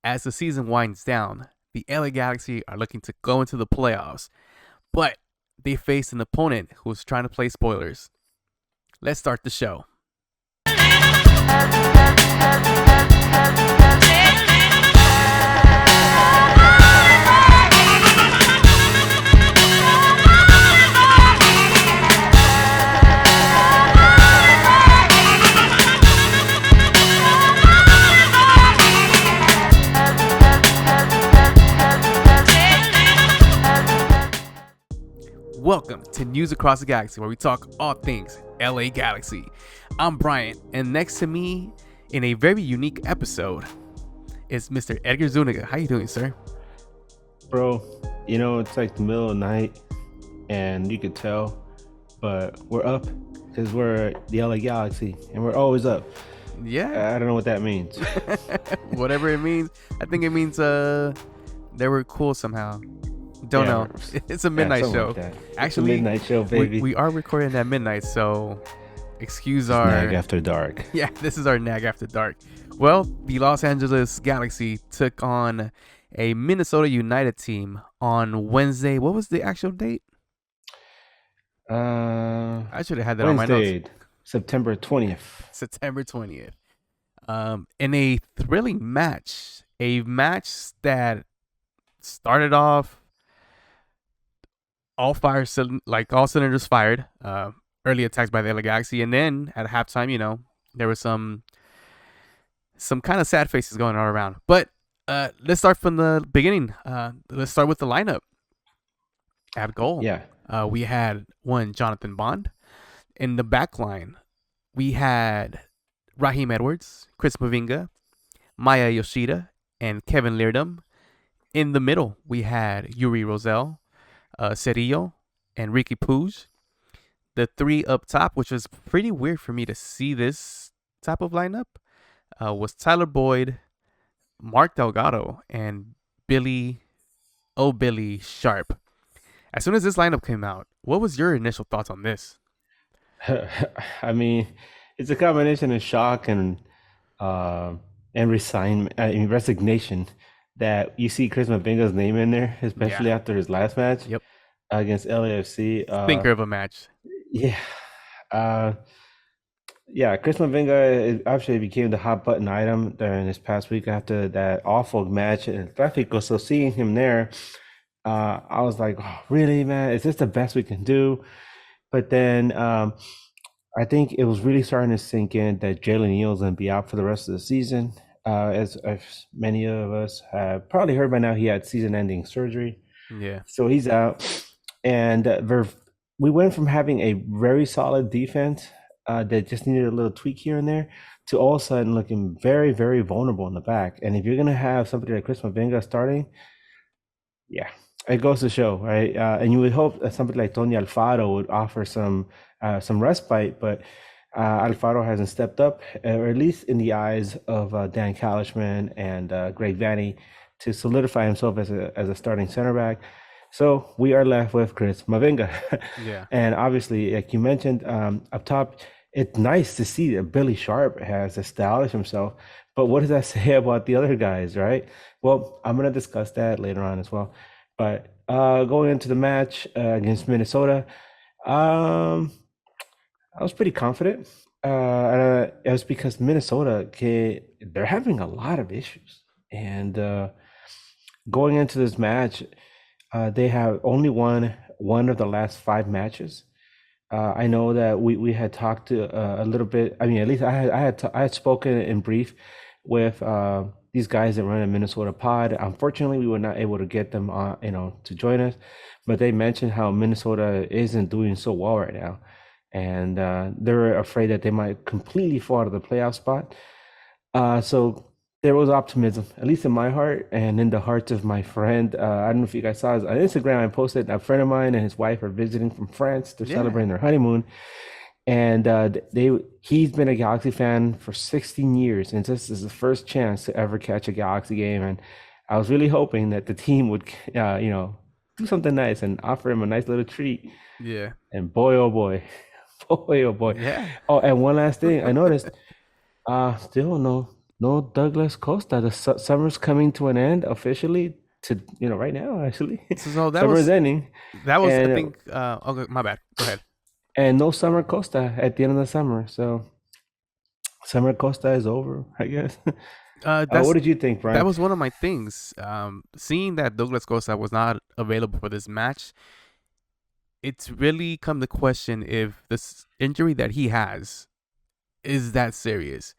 As the season winds down, the LA Galaxy are looking to go into the playoffs, but they face an opponent who's trying to play spoilers. Let's start the show. Welcome to News Across the Galaxy, where we talk all things LA Galaxy. I'm Bryant, and next to me, in a very unique episode, is Mr. Edgar Zuniga. How you doing, sir? Bro, it's like the middle of the night, and you could tell, but we're up because we're the LA Galaxy, and we're always up. Yeah. I don't know what that means. Whatever it means. I think it means they were cool somehow. Don't know. It's a midnight show. Like Actually, it's a midnight show, baby. We are recording at midnight, so excuse our nag after dark. Yeah, this is our nag after dark. Well, the Los Angeles Galaxy took on a Minnesota United team on Wednesday. What was the actual date? I should have had that Wednesday, on my notes. September 20th. September 20th. In a thrilling match. A match that started off all cylinders fired. Early attacks by the LA Galaxy, and then at halftime, there was some kind of sad faces going all around. But let's start from the beginning. Let's start with the lineup. At goal, we had Jonathan Bond. In the back line, we had Raheem Edwards, Chris Mavinga, Maya Yoshida, and Kevin Leardom. In the middle, we had Yuri Rosell, Cerillo, and Ricky Puig. The three up top, which was pretty weird for me to see this type of lineup, was Tyler Boyd, Mark Delgado, and Billy Sharp. As soon as this lineup came out, what was your initial thoughts on this? I mean, it's a combination of shock and resignation that you see Chris Mavinga's name in there, especially after his last match against LAFC. Thinker of a match. Yeah. Chris Mavinga actually became the hot button item during this past week after that awful match in Atletico. So seeing him there, I was like, oh, really, man? Is this the best we can do? But then I think it was really starting to sink in that Jalen Neal's going to be out for the rest of the season. As many of us have probably heard by now, he had season-ending surgery. Yeah. So he's out. And we went from having a very solid defense that just needed a little tweak here and there to all of a sudden looking very, very vulnerable in the back. And if you're going to have somebody like Chris Mavinga starting, it goes to show, right? And you would hope that somebody like Tony Alfaro would offer some respite, but Alfaro hasn't stepped up, or at least in the eyes of Dan Kalishman and Greg Vanney, to solidify himself as a starting center back. So we are left with Chris Mavinga. Yeah. And obviously, like you mentioned, up top, it's nice to see that Billy Sharp has established himself. But what does that say about the other guys, right? Well, I'm going to discuss that later on as well. But going into the match against Minnesota, I was pretty confident. It was because Minnesota, they're having a lot of issues. And going into this match, they have only won one of the last 5 matches. I know that we had talked a little bit. I mean, at least I had spoken in brief with these guys that run a Minnesota pod. Unfortunately, we were not able to get them to join us, but they mentioned how Minnesota isn't doing so well right now, and they're afraid that they might completely fall out of the playoff spot. So there was optimism, at least in my heart and in the hearts of my friend. I don't know if you guys saw on Instagram, I posted a friend of mine and his wife are visiting from France. They're celebrating their honeymoon. And he's been a Galaxy fan for 16 years, and this is the first chance to ever catch a Galaxy game. And I was really hoping that the team would, do something nice and offer him a nice little treat. Yeah. And boy, oh boy, boy, oh boy. Yeah. Oh, and one last thing I noticed, still no No Douglas Costa. The summer's coming to an end officially. To right now, actually, So summer is ending, that was I and think okay, my bad. Go ahead. no summer Costa at the end of the summer. So summer Costa is over, I guess. What That's did you think, that Brian? was one of my things. Seeing that Douglas Costa was not available for this match, it's really come to question if this injury that he has is that serious.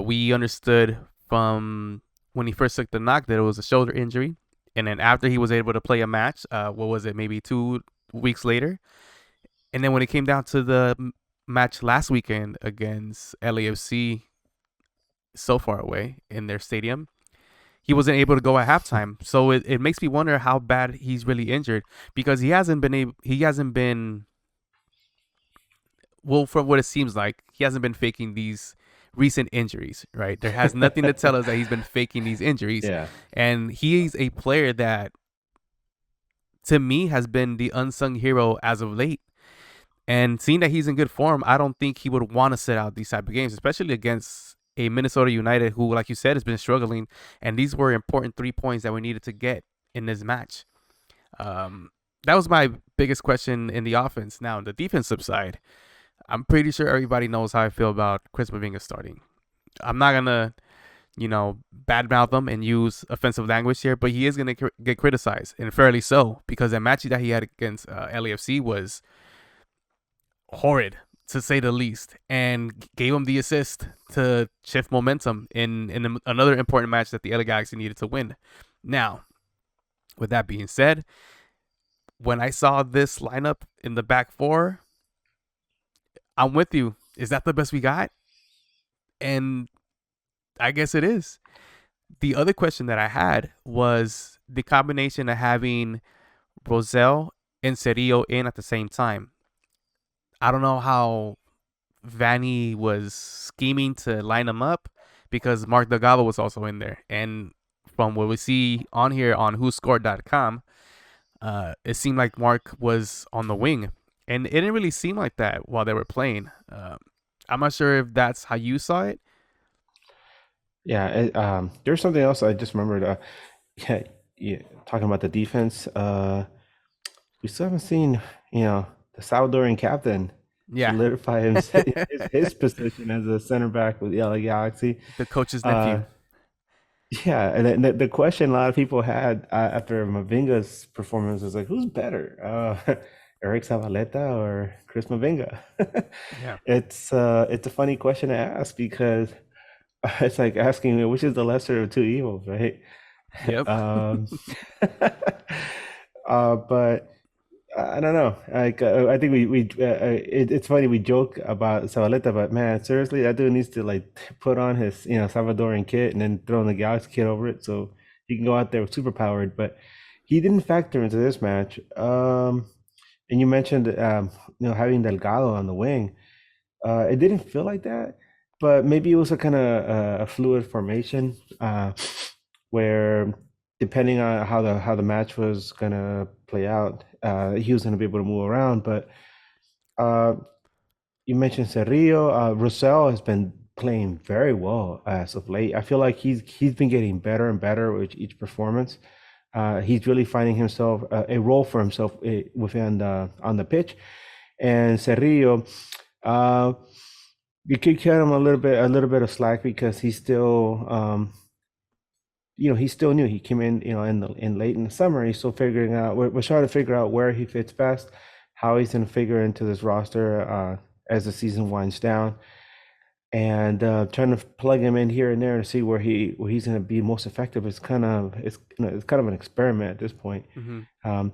We understood from when he first took the knock that it was a shoulder injury, and then after he was able to play a match, what was it, maybe 2 weeks later, and then when it came down to the match last weekend against LAFC, so far away in their stadium, he wasn't able to go at halftime. So it makes me wonder how bad he's really injured because he hasn't been well, from what it seems like, he hasn't been faking these recent injuries, right? There has nothing to tell us that he's been faking these injuries. Yeah. And he's a player that, to me, has been the unsung hero as of late. And seeing that he's in good form, I don't think he would want to sit out these type of games, especially against a Minnesota United who, like you said, has been struggling. And these were important 3 points that we needed to get in this match. Um, that was my biggest question in the offense. Now, on the defensive side, I'm pretty sure everybody knows how I feel about Chris Mavinga starting. I'm not gonna, badmouth him and use offensive language here, but he is gonna get criticized, and fairly so, because that match that he had against LAFC was horrid, to say the least, and gave him the assist to shift momentum in another important match that the LA Galaxy needed to win. Now, with that being said, when I saw this lineup in the back four, I'm with you. Is that the best we got? And I guess it is. The other question that I had was the combination of having Rosell and Cerillo in at the same time. I don't know how Vanny was scheming to line them up because Mark Delgado was also in there. And from what we see on here on whoscored.com, it seemed like Mark was on the wing. And it didn't really seem like that while they were playing. I'm not sure if that's how you saw it. Yeah. There's something else I just remembered. Yeah, yeah, talking about the defense. We still haven't seen, the Salvadorian captain Yeah. solidify his position as a center back with the LA Galaxy. The coach's Uh, nephew. yeah, and then the question a lot of people had after Mavinga's performance was like, who's better, Eric Zavaleta or Chris Mavinga? Yeah. It's a funny question to ask because it's like asking which is the lesser of two evils, right? Yep. Um, but I don't know. Like I think it's funny we joke about Zabaleta, but man, seriously, that dude needs to like put on his Salvadorian kit and then throw in the Galaxy kit over it so he can go out there super powered. But he didn't factor into this match. And you mentioned having Delgado on the wing. It didn't feel like that, but maybe it was a kind of a fluid formation where depending on how the match was gonna play out, he was gonna be able to move around. But uh, you mentioned Cerrillo. Rosell has been playing very well as of late. I feel like he's been getting better and better with each performance. He's really finding himself a role for himself within on the pitch. And Cerrillo, uh, you could cut him a little bit of slack because he's still he's still new. He came in, in late in the summer. He's still figuring out. We're trying to figure out where he fits best, how he's going to figure into this roster as the season winds down, and trying to plug him in here and there to see where he's going to be most effective. It's kind of an experiment at this point. Mm-hmm.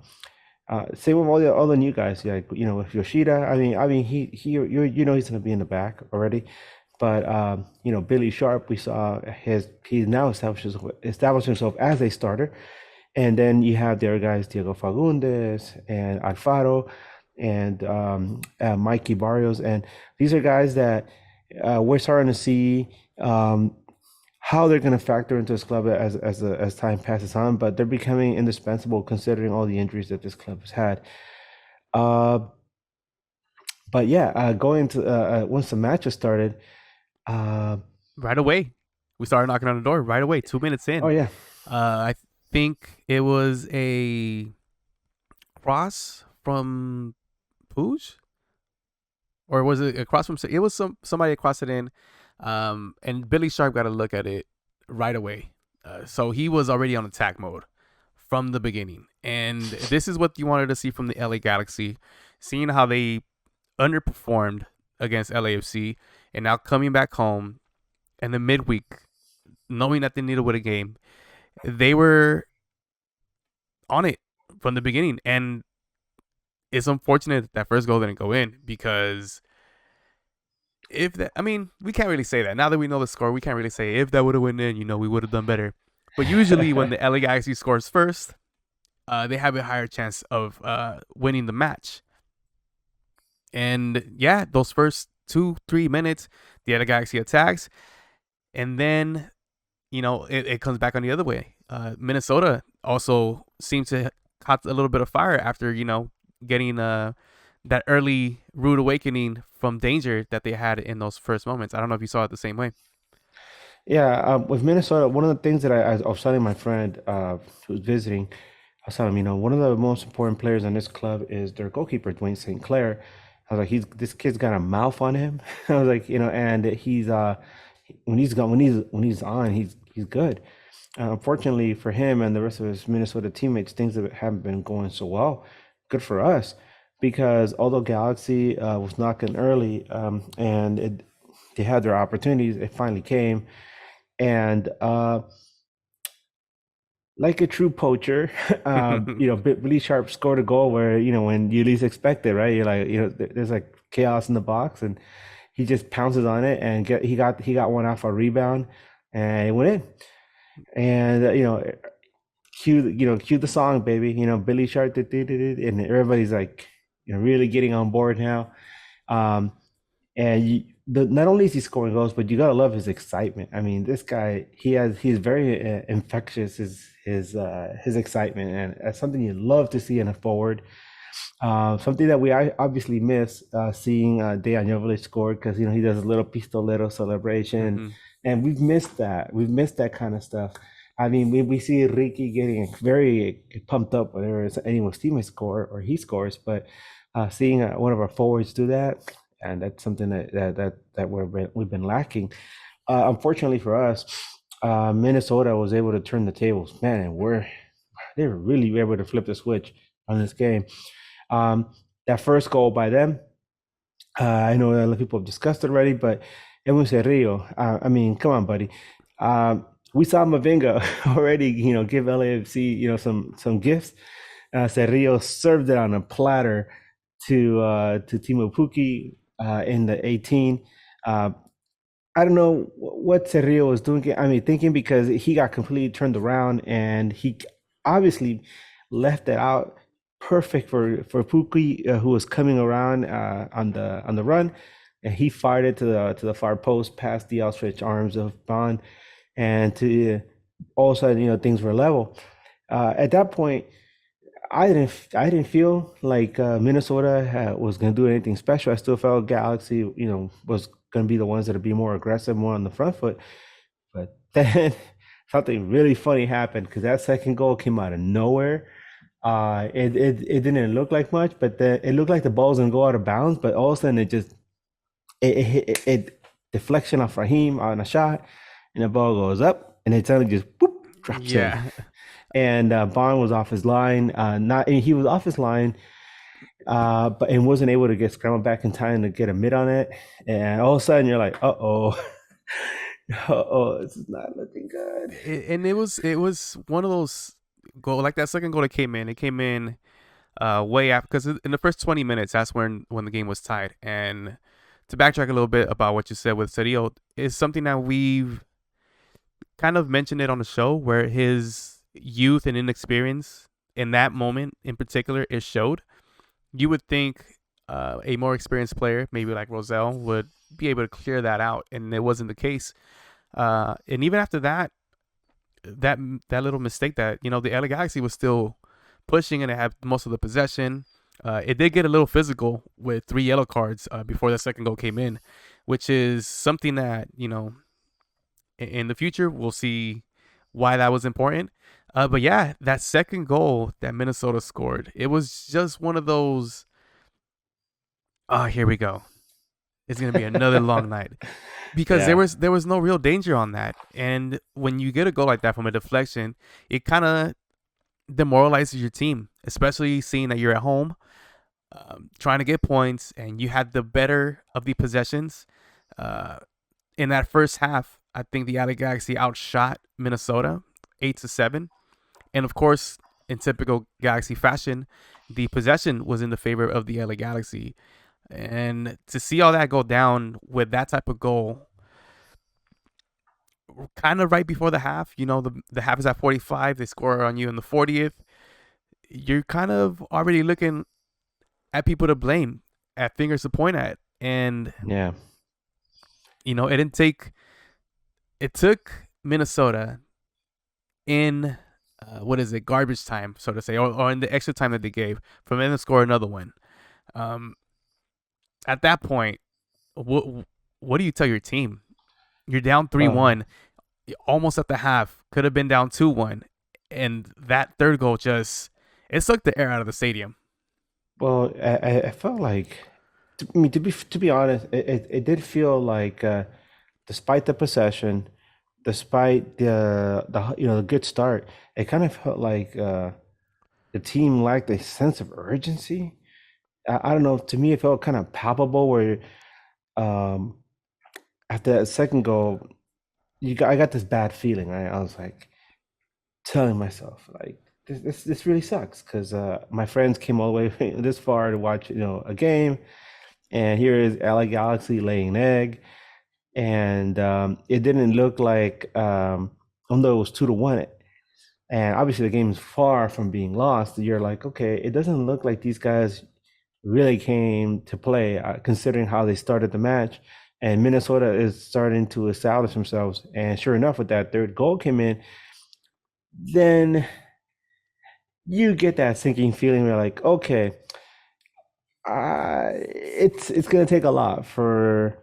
Same with all the new guys, like with Yoshida. I mean, he's going to be in the back already. But Billy Sharp, we saw he's now established himself as a starter, and then you have the other guys, Diego Fagundes and Alfaro, and Mikey Barrios, and these are guys that we're starting to see how they're going to factor into this club as time passes on. But they're becoming indispensable considering all the injuries that this club has had. Uh, but yeah, going to once the match has started. Uh, Right away. We started knocking on the door right away, 2 minutes Oh in. yeah. I think it was a cross from Pooch, or was it across from? It was somebody across it in, and Billy Sharp got a look at it right away. So he was already on attack mode from the beginning, and this is what you wanted to see from the LA Galaxy, seeing how they underperformed against LAFC, and now coming back home and the midweek, knowing that they needed to win a game, they were on it from the beginning, and it's unfortunate that first goal didn't go in because if that, I mean, we can't really say that. Now that we know the score, we can't really say if that would have went in, we would have done better. But usually when the LA Galaxy scores first, they have a higher chance of winning the match. And yeah, those first 2-3 minutes, the LA Galaxy attacks, and then it comes back on the other way. Minnesota also seemed to caught a little bit of fire after getting that early rude awakening from danger that they had in those first moments. I don't know if you saw it the same way. Yeah, with Minnesota, one of the things that I was telling my friend who was visiting, I was telling him, one of the most important players on this club is their goalkeeper, Dwayne St. Clair. I was like, this kid's got a mouth on him. I was like, and he's when he's on, he's good. Unfortunately for him and the rest of his Minnesota teammates, things that haven't been going so well. Good for us, because although Galaxy was knocking early, they had their opportunities, it finally came. And like a true poacher, Billy Sharp scored a goal where, when you least expect it, right? You're like, there's like chaos in the box, and he just pounces on it and he got one off a rebound, and it went in. And cue the song, baby. Billy Sharp, and everybody's like, really getting on board now. Um, and not only is he scoring goals, but you gotta love his excitement. I mean, this guy, he's very infectious. His excitement, and that's something you love to see in a forward. Something that we obviously miss seeing Dejan Joveljic score, because he does a little pistolero celebration, Mm-hmm. and we've missed that. We've missed that kind of stuff. I mean, we see Ricky getting very pumped up whenever anyone's teammate score or he scores, but seeing one of our forwards do that, and that's something that we've been lacking. Unfortunately for us, Minnesota was able to turn the tables, man, and they were really able to flip the switch on this game. That first goal by them, I know a lot of people have discussed it already, but Edwin Cerrillo, I mean, come on, buddy. We saw Mavinga already, give LAFC, some gifts. Cerrillo served it on a platter to Timo Pukki in the 18. I don't know what Cerrillo was doing. I mean, thinking, because he got completely turned around, and he obviously left it out perfect for Pukki, who was coming around on the run, and he fired it to the far post past the outstretched arms of Bond, and to all of a sudden, things were level. At that point, I didn't feel like Minnesota was going to do anything special. I still felt Galaxy, was going to be the ones that would be more aggressive, more on the front foot. But then something really funny happened, because that second goal came out of nowhere. It didn't look like much, but it looked like the ball was going to go out of bounds. But all of a sudden, it deflection off Raheem on a shot, and the ball goes up, and it suddenly just boop, drops in. Yeah. And Bond was off his line. He was off his line, but and wasn't able to get scrambled back in time to get a mid on it. And all of a sudden, you're like, uh oh, this is not looking good. And it was one of those goal, like that second goal that came in. It came in way after, because in the first 20 minutes, that's when the game was tied. And to backtrack a little bit about what you said with Cedillo, is something that we've kind of mentioned it on the show, where his youth and inexperience in that moment in particular is showed. You would think a more experienced player, maybe like Rosell, would be able to clear that out, and it wasn't the case. And even after that little mistake, that the LA Galaxy was still pushing and it had most of the possession. It did get a little physical with 3 yellow cards before the second goal came in, which is something that in the future. We'll see why that was important. But yeah, that second goal that Minnesota scored, it was just one of those. Oh, here we go. It's gonna be another long night because there Yeah, was there was no real danger on that. And when you get a goal like that from a deflection, it kind of demoralizes your team, especially seeing that you're at home, trying to get points, and you had the better of the possessions. Uh, in that first half, I think the LA Galaxy outshot Minnesota 8-7, and of course, in typical Galaxy fashion, the possession was in the favor of the LA Galaxy. And to see all that go down with that type of goal, kind of right before the half, the half is at 45, they score on you in the 40th. You're kind of already looking at people to blame, at fingers to point at. And, yeah. it didn't take, it took Minnesota in, what is it, garbage time, so to say, or in the extra time that they gave, for them to score another one. Um, at that point, what do you tell your team? You're down 3-1, almost at the half, could have been down 2-1. And that third goal just, it sucked the air out of the stadium. Well, I felt like, I mean, to be honest, it did feel like, despite the possession, despite the good start, it kind of felt like the team lacked a sense of urgency. I don't know. To me, it felt kind of palpable where um, after that second goal, I got this bad feeling. Right? I was like telling myself like this really sucks because my friends came all the way this far to watch a game, and here is LA Galaxy laying an egg, and it didn't look like although it was 2-1, and obviously the game is far from being lost. You're like, okay, it doesn't look like these guys really came to play, considering how they started the match. And Minnesota is starting to establish themselves. And sure enough, with that third goal came in, then you get that sinking feeling. Where like, okay, it's going to take a lot for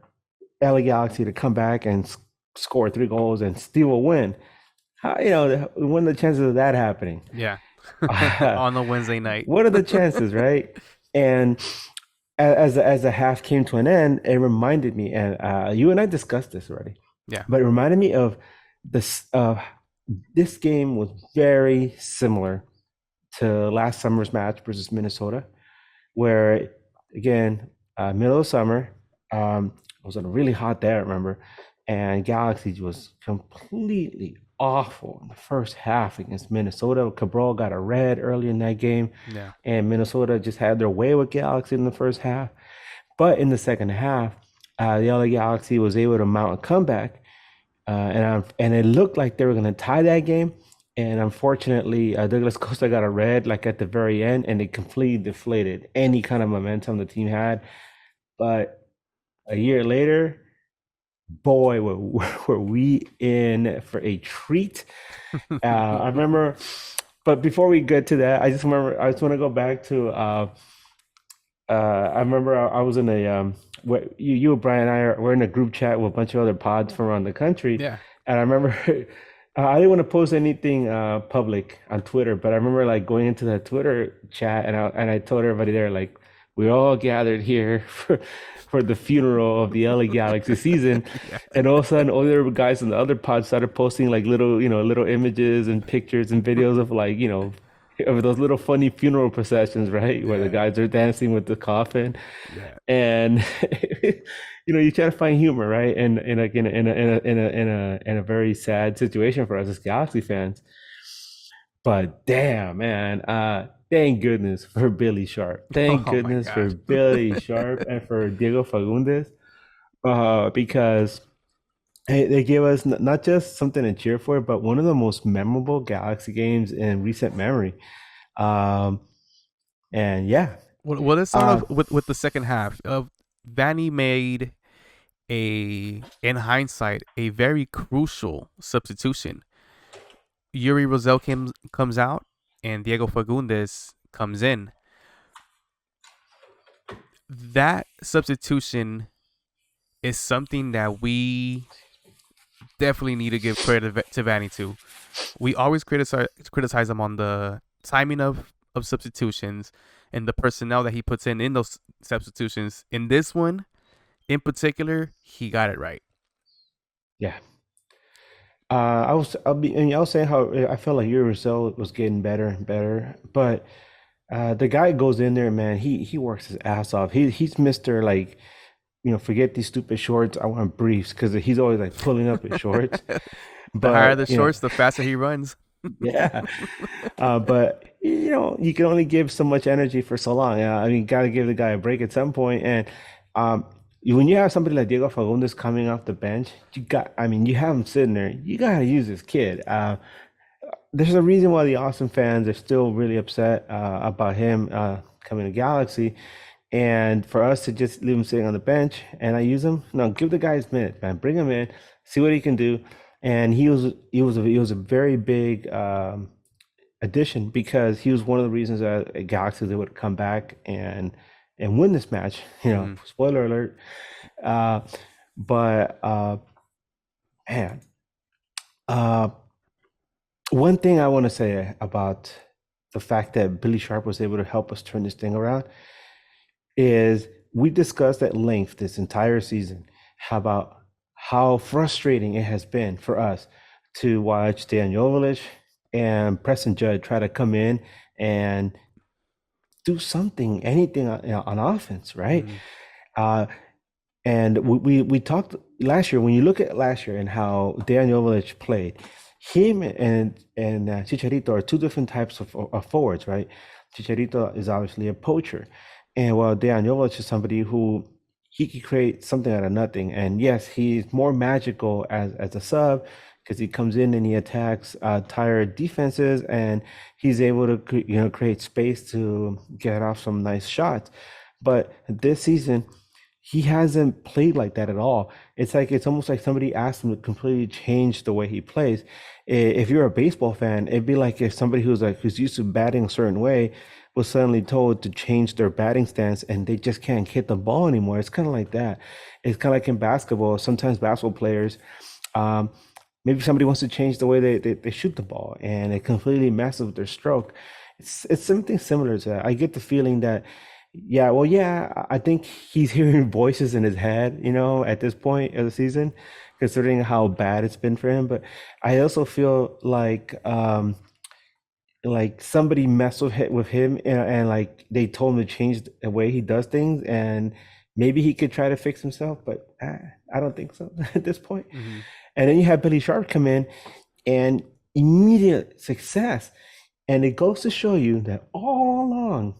LA Galaxy to come back and score 3 goals and steal a win. How, what are the chances of that happening? Yeah. On a Wednesday night. What are the chances, right? And as the half came to an end, it reminded me, and you and I discussed this already, Yeah. but it reminded me of this. This game was very similar to last summer's match versus Minnesota, where again, middle of summer, it was on a really hot day, I remember, and Galaxy was completely awful in the first half against Minnesota. Cabral got a red early in that game, Yeah. and Minnesota just had their way with Galaxy in the first half. But in the second half, the LA Galaxy was able to mount a comeback, and it looked like they were going to tie that game. And unfortunately, Douglas Costa got a red like at the very end, and it completely deflated any kind of momentum the team had. But a year later, boy, were we in for a treat. I remember, but before we get to that, I just want to go back to I remember I was in a you and Brian and I were in a group chat with a bunch of other pods from around the country, Yeah. and I remember I didn't want to post anything public on Twitter, but I remember like going into that Twitter chat, and I told everybody there like we're all gathered here for the funeral of the LA Galaxy season, Yeah. and all of a sudden all the other guys in the other pods started posting like little images and pictures and videos of like of those little funny funeral processions, right? Where the Yeah. guys are dancing with the coffin, Yeah. and you try to find humor, right? And like in a very sad situation for us as Galaxy fans. But damn, man, thank goodness for Billy Sharp. Thank Oh my goodness for gosh. Billy Sharp and for Diego Fagundes, because they gave us not just something to cheer for, but one of the most memorable Galaxy games in recent memory. Um, and yeah, Well, let's start uh, off with the second half. Vanny made in hindsight, a very crucial substitution. Yuri Rosell comes out, and Diego Fagundes comes in. That substitution is something that we definitely need to give credit to Vanny too. We always criticize him on the timing of substitutions and the personnel that he puts in those substitutions. In this one, in particular, he got it right. Yeah. I was saying how I felt like your result was getting better and better, but the guy goes in there, man. He works his ass off. He's Mister like, forget these stupid shorts. I want briefs because he's always like pulling up his shorts. The higher the But shorts, the faster he runs. yeah. But you can only give so much energy for so long. Yeah, I mean, gotta give the guy a break at some point. And when you have somebody like Diego Fagundes coming off the bench, I mean, you have him sitting there. You gotta use this kid. There's a reason why the Austin fans are still really upset about him coming to Galaxy. And for us to just leave him sitting on the bench and I use him, no, give the guy his minute, man. Bring him in, see what he can do. And he was a very big addition because he was one of the reasons that Galaxy they would come back and win this match. Hmm. Spoiler alert. Uh, but man, uh, one thing I want to say about the fact that Billy Sharp was able to help us turn this thing around is we discussed at length this entire season about how frustrating it has been for us to watch Dan Jovovich and Preston Judd try to come in and do something, anything on offense, right? Hmm. Uh, and we talked last year. When you look at last year and how Dan Jovovich played, him and Chicharito are two different types of forwards, right? Chicharito is obviously a poacher, and while Dejan Jovic is somebody who he can create something out of nothing. And yes, he's more magical as a sub because he comes in and he attacks tired defenses, and he's able to create space to get off some nice shots. But this season, he hasn't played like that at all. It's almost like somebody asked him to completely change the way he plays. If you're a baseball fan, it'd be like if somebody who's used to batting a certain way was suddenly told to change their batting stance and they just can't hit the ball anymore. It's kind of like that. It's kind of like in basketball. Sometimes basketball players, um, maybe somebody wants to change the way they shoot the ball and it completely messes with their stroke. It's something similar to that. I get the feeling that yeah, well, yeah, I think he's hearing voices in his head, at this point of the season, considering how bad it's been for him. But I also feel like somebody messed with him, and like they told him to change the way he does things, and maybe he could try to fix himself, but I don't think so at this point. Hmm. And then you have Billy Sharp come in and immediate success. And it goes to show you that all along,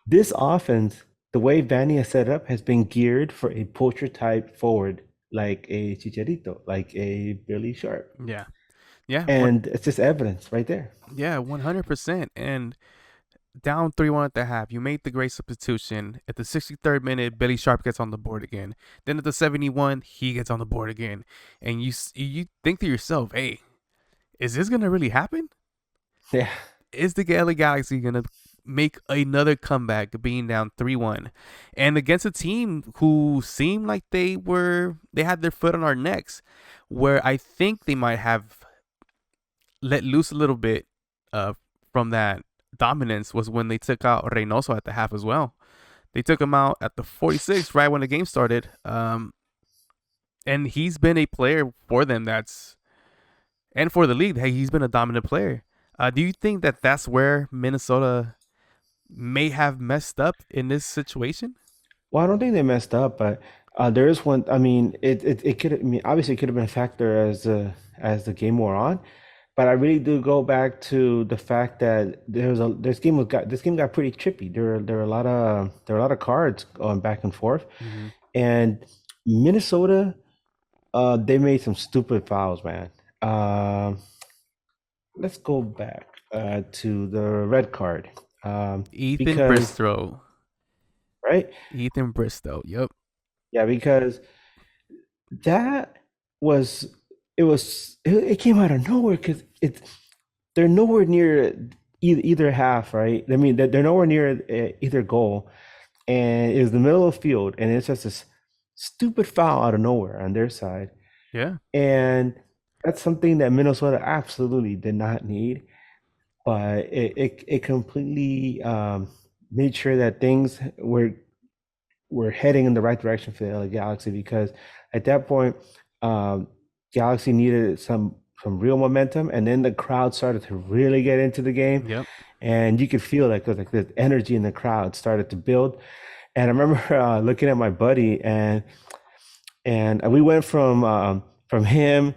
this offense, the way Vanny has set up, has been geared for a poacher type forward, like a Chicharito, like a Billy Sharp. Yeah, yeah, And it's just evidence right there. 100%. And down 3-1 at the half, you made the great substitution. At the 63rd minute, Billy Sharp gets on the board again. Then at the 71, he gets on the board again, and you think to yourself, "Hey, is this gonna really happen? Yeah. Is the LA Galaxy gonna make another comeback, being down 3-1, and against a team who seemed like they had their foot on our necks, where I think they might have let loose a little bit uh, from that dominance was when they took out Reynoso at the half as well. They took him out at the 46th, right when the game started. And he's been a player for them and for the league. Hey, he's been a dominant player. Do you think that that's where Minnesota may have messed up in this situation? Well, I don't think they messed up, but there is one. I mean, it could. I mean, obviously, it could have been a factor as the game wore on. But I really do go back to the fact that this game got pretty trippy. There were a lot of cards going back and forth, Mm-hmm. and Minnesota, they made some stupid fouls, man. Um, let's go back to the red card, Ethan because Bristow. right, Ethan Bristow. Yep. yeah, because that was it came out of nowhere because they're nowhere near either half, right? I mean, they're nowhere near either goal, and it was the middle of the field, and it's just this stupid foul out of nowhere on their side. Yeah. And that's something that Minnesota absolutely did not need, but it completely made sure that things were heading in the right direction for the LA Galaxy because at that point, um, Galaxy needed some real momentum, and then the crowd started to really get into the game, Yep. and you could feel like the energy in the crowd started to build. And I remember looking at my buddy, and we went from him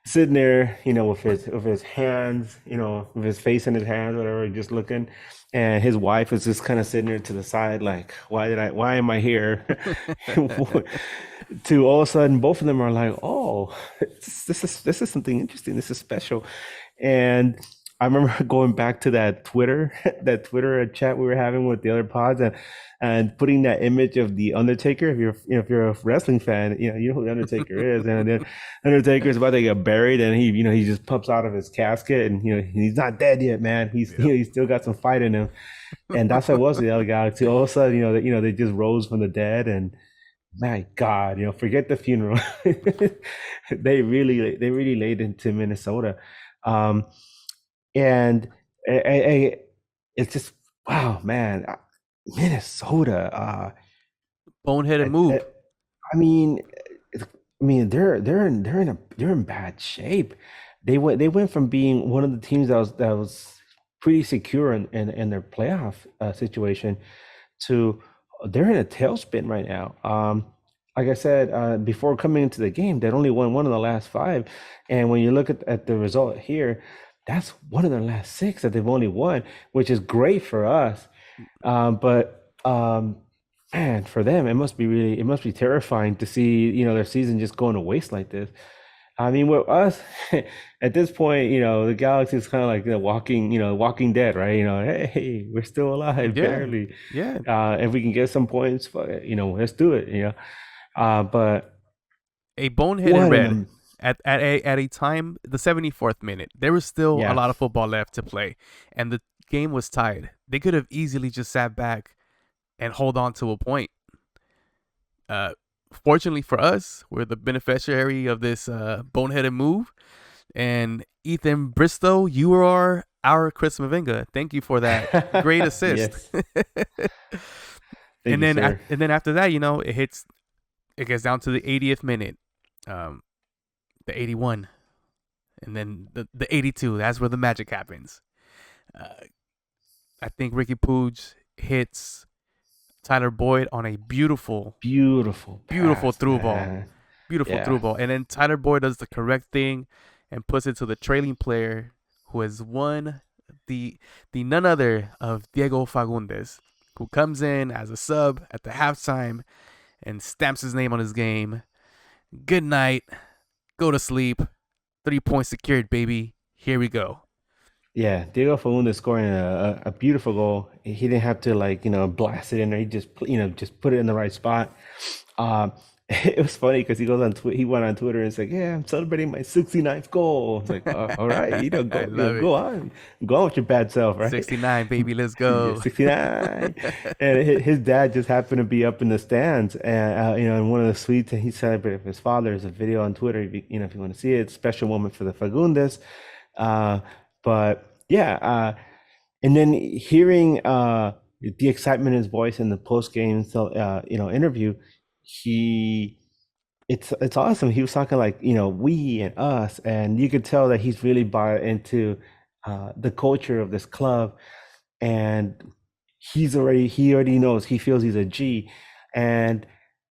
sitting there, with his hands, with his face in his hands, whatever, just looking. And his wife was just kind of sitting there to the side, like, why am I here? To all of a sudden, both of them are like, oh, this is something interesting. This is special. And I remember going back to that Twitter, that Twitter chat we were having with the other pods, and putting that image of the Undertaker. If you're a wrestling fan, you know who the Undertaker is, and then Undertaker's about to get buried, and he just pops out of his casket, and he's not dead yet, man. Yep. He's still got some fight in him, and that's what it was with the LA Galaxy. All of a sudden, they just rose from the dead, and my God, forget the funeral. They really laid into Minnesota, um, and it's just wow, man, Minnesota. Boneheaded I, I, move. I mean, they're in bad shape. They went from being one of the teams that was pretty secure in their playoff situation to they're in a tailspin right now. Like I said, before coming into the game, they'd only won one of the last five, and when you look at the result here, that's one of their last six that they've only won, which is great for us. But man, for them, it must be terrifying to see, their season just going to waste like this. I mean, with us, at this point, the galaxy is kind of like Walking Dead, right? Hey, we're still alive, Yeah. barely. Yeah. If we can get some points, fuck it, let's do it. But A boneheaded what an red at a time, the 74th minute. There was still a yeah, lot of football left to play, and the game was tied. They could have easily just sat back and hold on to a point. Uh, Fortunately for us, we're the beneficiary of this boneheaded move. And Ethan Bristow, you are our Chris Mavinga. Thank you for that great assist. yes, thank you, sir. And then after that, it gets down to the 80th minute, um, the 81, and then the 82. That's where the magic happens. Uh, I think Ricky Pooge hits Tyler Boyd on a Beautiful beautiful pass, through ball, man. beautiful through Yeah, ball, and then Tyler Boyd does the correct thing and puts it to the trailing player who has won the none other of Diego Fagundes, who comes in as a sub at the halftime and stamps his name on his game. Good night. Go to sleep. 3 points secured, baby. Here we go. yeah. Diego Fagundes scoring a beautiful goal. He didn't have to blast it in there. He just put it in the right spot. Um, it was funny because he went on Twitter and said, "Yeah, I'm celebrating my 69th goal." It's like, all right, I love it. go on with your bad self, right? 69, baby. Let's Yeah, go. 69. And his dad just happened to be up in the stands, and in one of the suites, and he celebrated with his father. There's a video on Twitter, if you want to see it. Special moment for the Fagundes. Uh, but yeah, and then hearing the excitement in his voice in the post game, interview, he it's awesome. He was talking like we and us, and you could tell that he's really bought into the culture of this club, and he already knows, he feels he's a G, and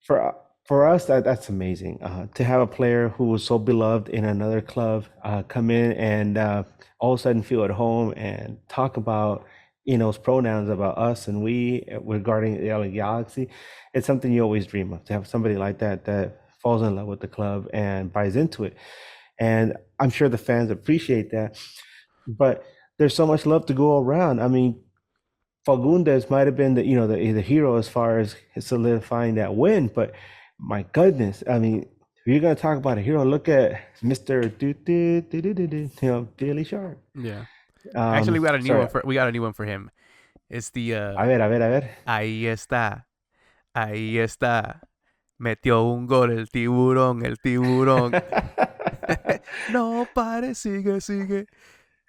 for for us that's amazing to have a player who was so beloved in another club come in and all of a sudden feel at home and talk about his pronouns about us and we regarding the LA Galaxy. It's something you always dream of, to have somebody like that falls in love with the club and buys into it, and I'm sure the fans appreciate that. But there's so much love to go around. I mean, Fagundes might have been the hero as far as solidifying that win, but my goodness, I mean, if you're gonna talk about a hero, look at Mr. Billy Sharp. Yeah. Actually, Sorry, we got a new one for him. It's the a ver, a ver, a ver. ahí está. Ahí está. Metió un gol el tiburón, el tiburón. No pare, sigue, sigue.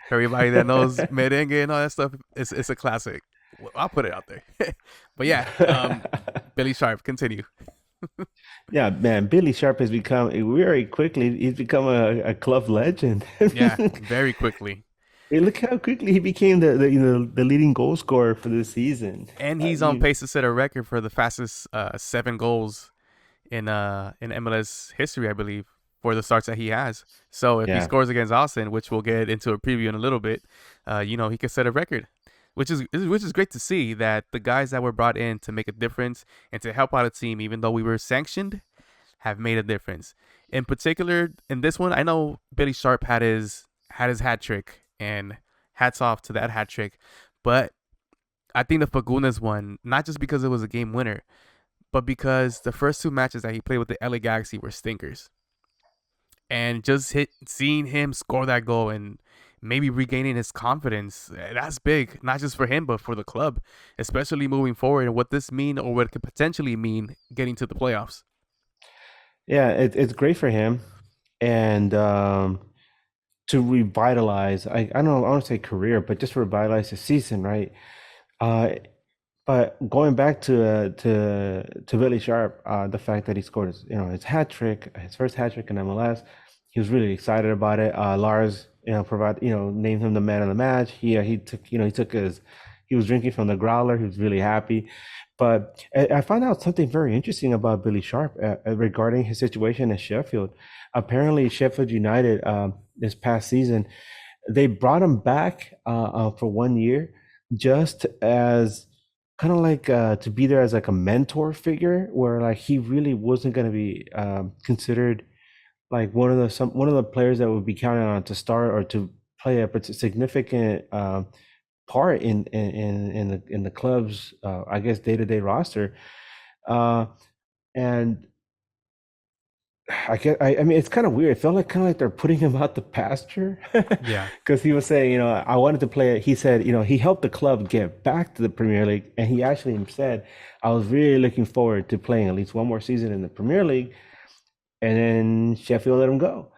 For everybody that knows merengue and all that stuff, it's a classic. Well, I'll put it out there. But yeah, Billy Sharp, continue. Yeah, man, Billy Sharp has become very quickly. He's become a club legend. Yeah, very quickly. Hey, look how quickly he became the leading goal scorer for the season. And I he's on mean, pace to set a record for the fastest 7 goals in MLS history, I believe, for the starts that he has. So if he yeah, scores against Austin, which we'll get into a preview in a little bit, he could set a record, which is great to see that the guys that were brought in to make a difference and to help out a team, even though we were sanctioned, have made a difference. In particular, in this one, I know Billy Sharp had his hat trick, and hats off to that hat trick, but I think the Fagundes one, not just because it was a game winner, but because the first 2 matches that he played with the LA Galaxy were stinkers. And just seeing him score that goal and maybe regaining his confidence, that's big, not just for him, but for the club, especially moving forward and what this mean or what it could potentially mean getting to the playoffs. yeah, it's great for him, and to revitalize. I don't know, I want to say career, but just revitalize the season, right? Uh, But going back to Billy Sharp, the fact that he scored his hat trick, his first hat trick in MLS, he was really excited about it. Lars, named him the man of the match. He took he was drinking from the growler. He was really happy. But I found out something very interesting about Billy Sharp regarding his situation at Sheffield. Apparently, Sheffield United this past season they brought him back for 1 year just as kind of like to be there as like a mentor figure where like he really wasn't going to be considered like one of the players that would be counted on to start or to play a significant part in the club's I guess day-to-day roster uh, and I mean it's kind of weird. It felt like kind of like they're putting him out the pasture Yeah. because he was saying, I wanted to play it. He said, he helped the club get back to the Premier League, and he actually said, I was really looking forward to playing at least one more season in the Premier League, and then Sheffield let him go.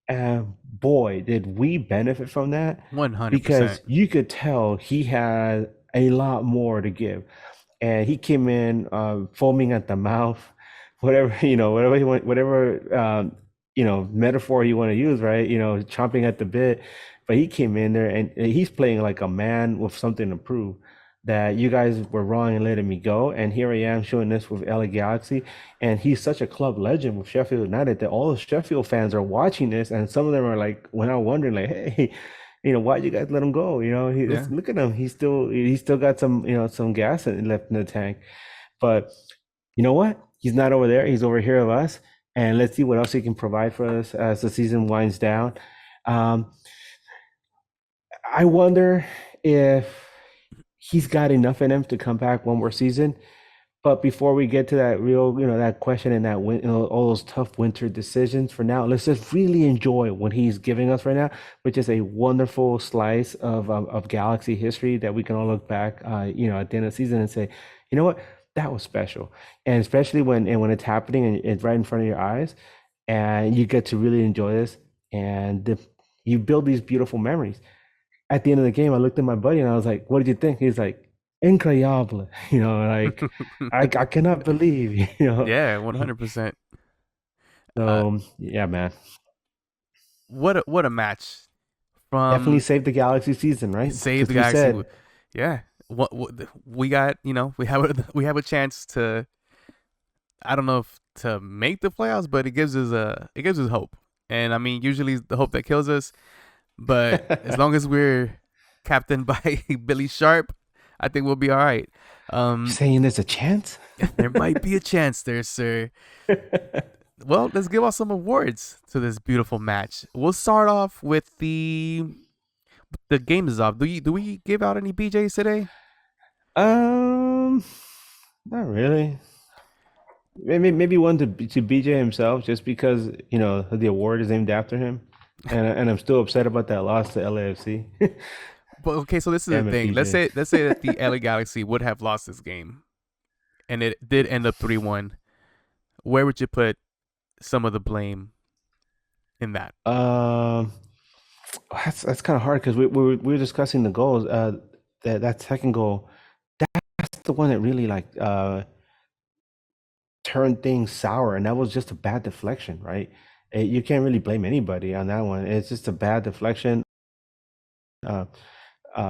And boy, did we benefit from that 100%. because you could tell he had a lot more to give and he came in foaming at the mouth, whatever whatever you want, whatever metaphor you want to use, right? Chomping at the bit. But he came in there and he's playing like a man with something to prove that you guys were wrong in letting me go, and here I am showing this with LA Galaxy, and he's such a club legend with Sheffield United that all the Sheffield fans are watching this, and some of them are like, when I'm wondering, like, hey, why'd you guys let him go? Yeah. Look at him. He's still got some gas left in the tank. But you know what? He's not over there. He's over here with us. And let's see what else he can provide for us as the season winds down. Um, I wonder if he's got enough in him to come back one more season. But before we get to that real, that question and all those tough winter decisions for now, let's just really enjoy what he's giving us right now, which is a wonderful slice of Galaxy history that we can all look back, at the end of the season and say, you know what, that was special. And especially when it's happening and it's right in front of your eyes, and you get to really enjoy this, and you build these beautiful memories. At the end of the game, I looked at my buddy and I was like, "What did you think?" He's like, "Increíble," like I cannot believe, Yeah, 100%. Uh, So yeah, man, what a match definitely from saved the Galaxy season, right? Save Because the we Galaxy. said, Yeah. What we got, we have a chance to, I don't know if to make the playoffs, but it gives us hope. And I mean, usually it's the hope that kills us, but as long as we're captained by Billy Sharp, I think we'll be all right. you're Um, saying there's a chance. there might be a chance there, sir. Well, let's give out some awards to this beautiful match. We'll start off with the game is off. Do we give out any BJs today? um, Not really. Maybe one to BJ himself, just because the award is named after him, and I'm still upset about that loss to LAFC. But okay, so this is the Damn it, thing. Let's BJ. say let's say that the LA Galaxy would have lost this game, and it did end up 3-1. Where would you put some of the blame in that? Um, that's kind of hard because we were discussing the goals. That second goal, that's the one that really like turned things sour, and that was just a bad deflection, right? You can't really blame anybody on that one. It's just a bad deflection. Uh,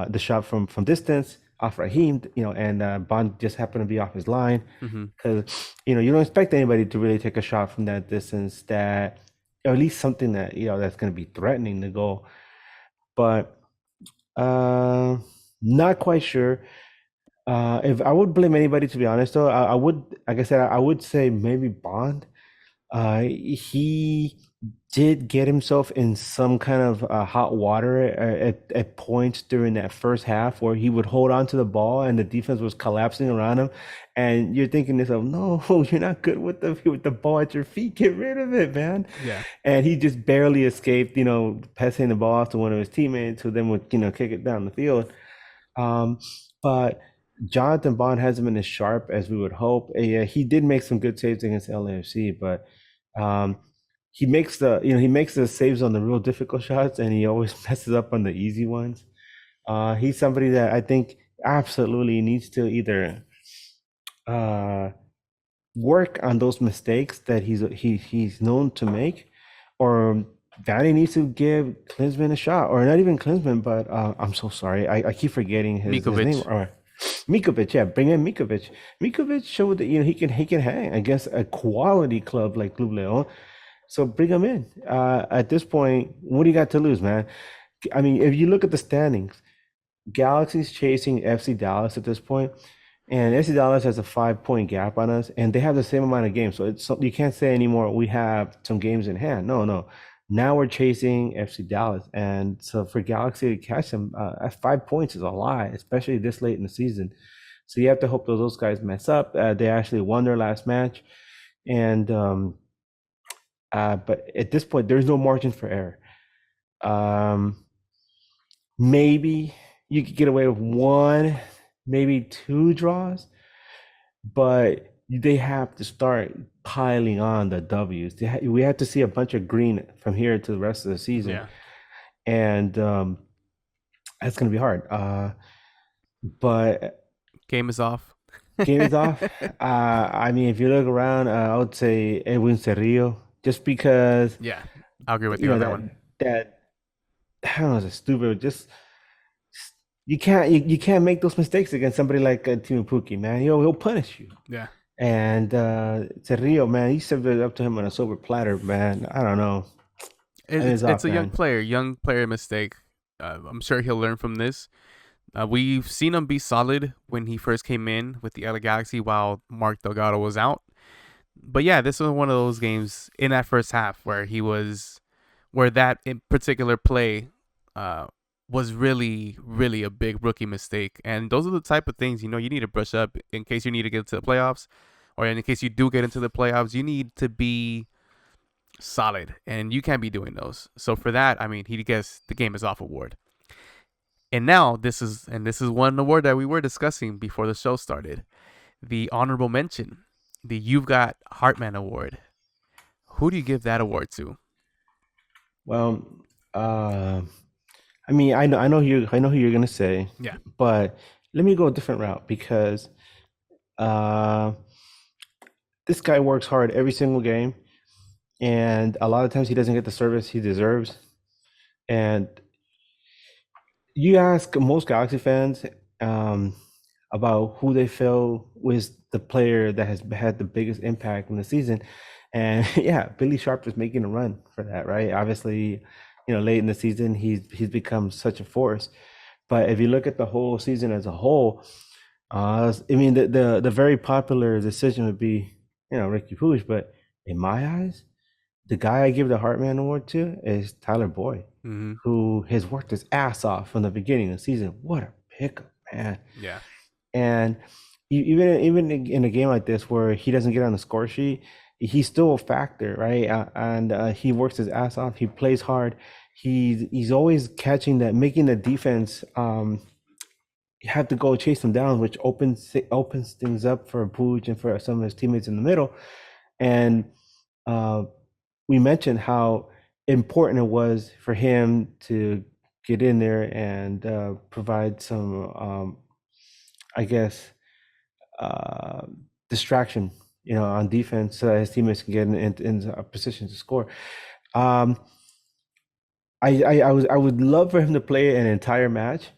the shot from distance off Raheem, and Bond just happened to be off his line Mm-hmm. because you don't expect anybody to really take a shot from that distance that, or at least something that that's going to be threatening the goal. But uh, not quite sure. If I would blame anybody, to be honest, though, I would, like I said, I would say maybe Bond. He did get himself in some kind of hot water at points during that first half where he would hold on to the ball and the defense was collapsing around him. And you're thinking to yourself, no, you're not good with the ball at your feet. Get rid of it, man. Yeah. And he just barely escaped, passing the ball off to one of his teammates who then would, kick it down the field. Um, but Jonathan Bond hasn't been as sharp as we would hope. Yeah, he did make some good saves against LAFC, but um, he makes the saves on the real difficult shots, and he always messes up on the easy ones. He's somebody that I think absolutely needs to either uh, work on those mistakes that he's known to make, or Vanny needs to give Klinsman a shot, or not even Klinsman, but I'm so sorry, I keep forgetting his name. Mikovic. Or Mikovic, yeah, bring in Mikovic. Mikovic showed that he can hang against a quality club like Club Leon. So bring him in. At this point, what do you got to lose, man? I mean, if you look at the standings, Galaxy's chasing FC Dallas at this point, and FC Dallas has a 5 point gap on us, and they have the same amount of games. So you can't say anymore. We have some games in hand. No, no. Now we're chasing FC Dallas, and so for Galaxy to catch them at 5 points is a lot, especially this late in the season. So you have to hope those guys mess up. They actually won their last match, and but at this point, there's no margin for error. Um, Maybe you could get away with one, maybe two draws, but they have to start piling on the W's. We have to see a bunch of green from here to the rest of the season, Yeah. and that's going to be hard. But Game is off. game is off. I mean, if you look around, I would say Edwin Cerrillo, just because Yeah. I'll agree with you on that that one. that I don't know, it's stupid. Just you can't make those mistakes against somebody like Timo Pukki, man. He'll punish you. Yeah. And Cerrillo, man, he served it up to him on a silver platter, man. I don't know. It is It's off, a man. young player mistake. I'm sure he'll learn from this. We've seen him be solid when he first came in with the LA Galaxy while Mark Delgado was out. But yeah, this was one of those games in that first half where that in particular play uh, was really, really a big rookie mistake. And those are the type of things, you need to brush up in case you need to get into the playoffs, or in case you do get into the playoffs, you need to be solid, and you can't be doing those. So for that, I mean, he gets the game is off award. And now this is one award that we were discussing before the show started. The honorable mention, the You've Got Heartman Award. Who do you give that award to? Well, uh, I mean, I know who you're gonna say, Yeah. but let me go a different route because uh, this guy works hard every single game, and a lot of times he doesn't get the service he deserves. And you ask most Galaxy fans um, about who they feel was the player that has had the biggest impact in the season, and yeah, Billy Sharp is making a run for that, right? Obviously, late in the season, he's become such a force. But if you look at the whole season as a whole, I mean, the very popular decision would be, Ricky Puig, but in my eyes, the guy I give the Heartman Award to is Tyler Boyd, Mm-hmm. who has worked his ass off from the beginning of the season. What a pickup, man! Yeah. And even in a game like this where he doesn't get on the score sheet, he's still a factor, right? And he works his ass off. He plays hard. He's always catching that, making the defense have to go chase him down, which opens things up for Puig and for some of his teammates in the middle. And uh, we mentioned how important it was for him to get in there and provide some, I guess, uh, distraction, on defense so that his teammates can get in a position to score. Um, I would love for him to play an entire match,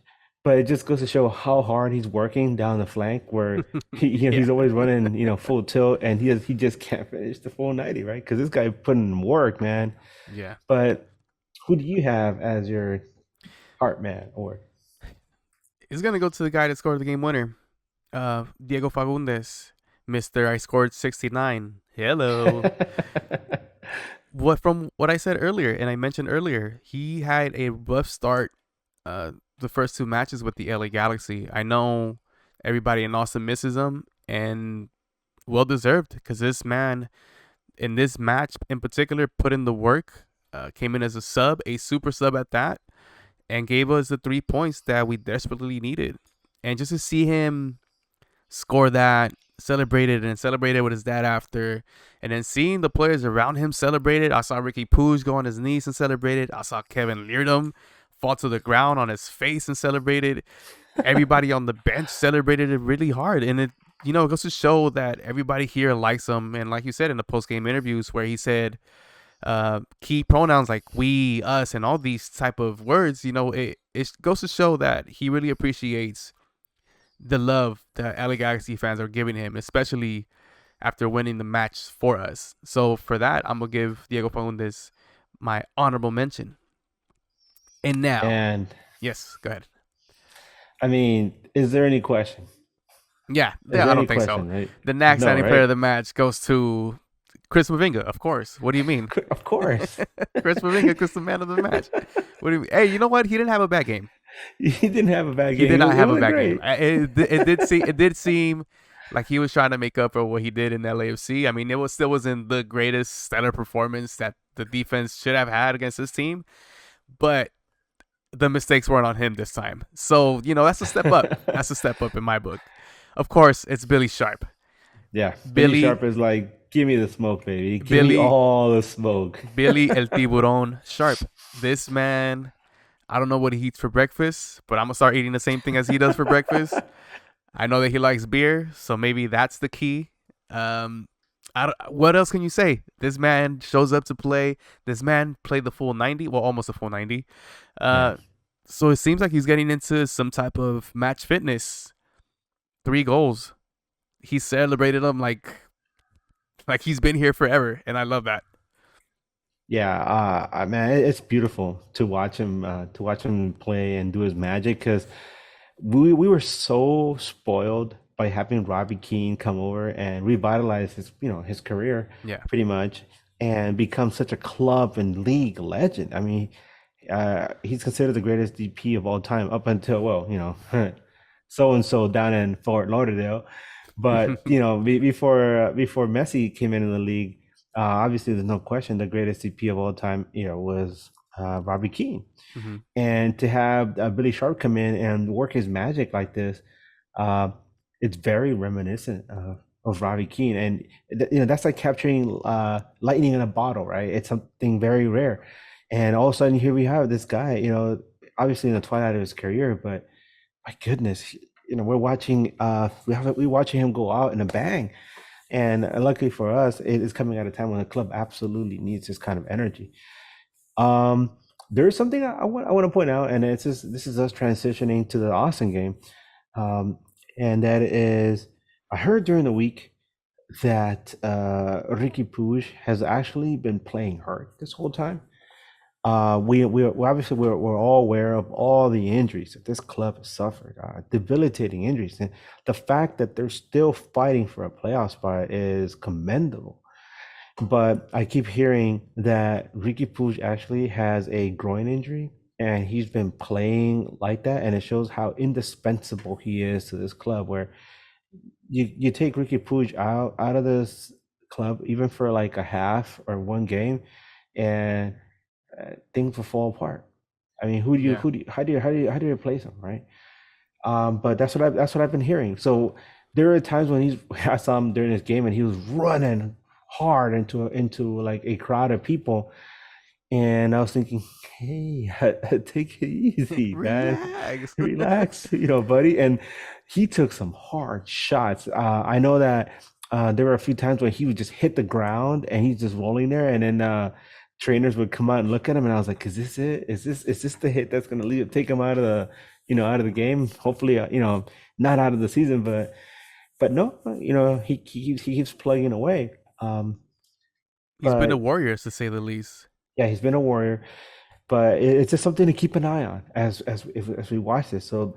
but it just goes to show how hard he's working down the flank, where Yeah, he's always running full tilt, and he just can't finish the full 90, right? Because this guy putting in work, man. yeah. But who do you have as your heart man or? He's gonna go to the guy that scored the game winner, Diego Fagundes, Mister. I scored 69. Hello. From what I said earlier, and I mentioned earlier, he had a rough start. The first two matches with the LA Galaxy. I know everybody in Austin misses him, and well deserved because this man in this match in particular put in the work. Came in as a sub, a super sub at that, and gave us the 3 points that we desperately needed. And just to see him score that, celebrated with his dad after, and then seeing the players around him celebrated. I saw Ricky Puig go on his knees and celebrated. I saw Kevin Leardom fall to the ground on his face and celebrated. Everybody on the bench celebrated it really hard, and it goes to show that everybody here likes him. And like you said in the post game interviews, where he said key pronouns like we, us, and all these type of words, it goes to show that he really appreciates the love that LA Galaxy fans are giving him, especially after winning the match for us. So for that, I'm gonna give Diego Fagundes my honorable mention. And now, And yes, go ahead. I mean, is there any question? Yeah, Is yeah, there I any don't think so. question, right? The next No, standing player right? of the match goes to Chris Mavinga, of course. What do you mean? Of course. Chris Mavinga is the man of the match. What do you mean? Hey, you know what? He didn't have a bad game. He didn't have a bad He game. did not It have a was bad game. great. It did seem like he was trying to make up for what he did in LAFC. I mean, it was still wasn't the greatest stellar performance that the defense should have had against this team, but the mistakes weren't on him this time. So that's a step up. That's a step up in my book. Of course, it's Billy Sharp. Yeah, Billy Billy, Sharp is like, give me the smoke, baby. Give me Billy, all the smoke. Billy El Tiburon Sharp. This man, I don't know what he eats for breakfast, but I'm gonna start eating the same thing as he does for breakfast. I know that he likes beer, so maybe that's the key. Um, what else can you say? This man shows up to play. This man played the full 90, well, almost a full 90. Yeah. Uh, so it seems like he's getting into some type of match fitness. 3 goals. He celebrated them like he's been here forever, and I love that. Yeah, man, it's beautiful to watch him play and do his magic because we were so spoiled by having Robbie Keane come over and revitalize his career Yeah. pretty much and become such a club and league legend. I mean, he's considered the greatest DP of all time up until so and so down in Fort Lauderdale. But before Messi came into the league, obviously there's no question the greatest DP of all time, was Robbie Keane. hmm And to have Billy Sharp come in and work his magic like this, uh, it's very reminiscent of Robbie Keane, and that's like capturing lightning in a bottle, right? It's something very rare, and all of a sudden here we have this guy, obviously in the twilight of his career, but my goodness, we're watching we're watching him go out in a bang, and luckily for us, it is coming at a time when the club absolutely needs this kind of energy. Um, there's something I want to point out, and this is us transitioning to the Austin game, and that is I heard during the week that Ricky Puig has actually been playing hurt this whole time. We obviously we're all aware of all the injuries that this club has suffered, debilitating injuries, and the fact that they're still fighting for a playoff spot is commendable. But I keep hearing that Ricky Puig actually has a groin injury and he's been playing like that. And it shows how indispensable he is to this club, where you take Ricky Puig out of this club, even for like a half or one game, and things will fall apart. I mean, Yeah. how do you replace him, right? But that's what I've been hearing. So there are times when I saw him during this game and he was running hard into like a crowd of people. And I was thinking, hey, take it easy, man. Relax. Relax, buddy. And he took some hard shots. I know that there were a few times when he would just hit the ground and he's just rolling there, and then trainers would come out and look at him, and I was like, is this it? Is this the hit that's gonna take him out of the out of the game? Hopefully, not out of the season, but no, he keeps plugging away. Um, He's been a but warrior, to say the least. yeah, he's been a warrior. But it's just something to keep an eye on as we watch this. So,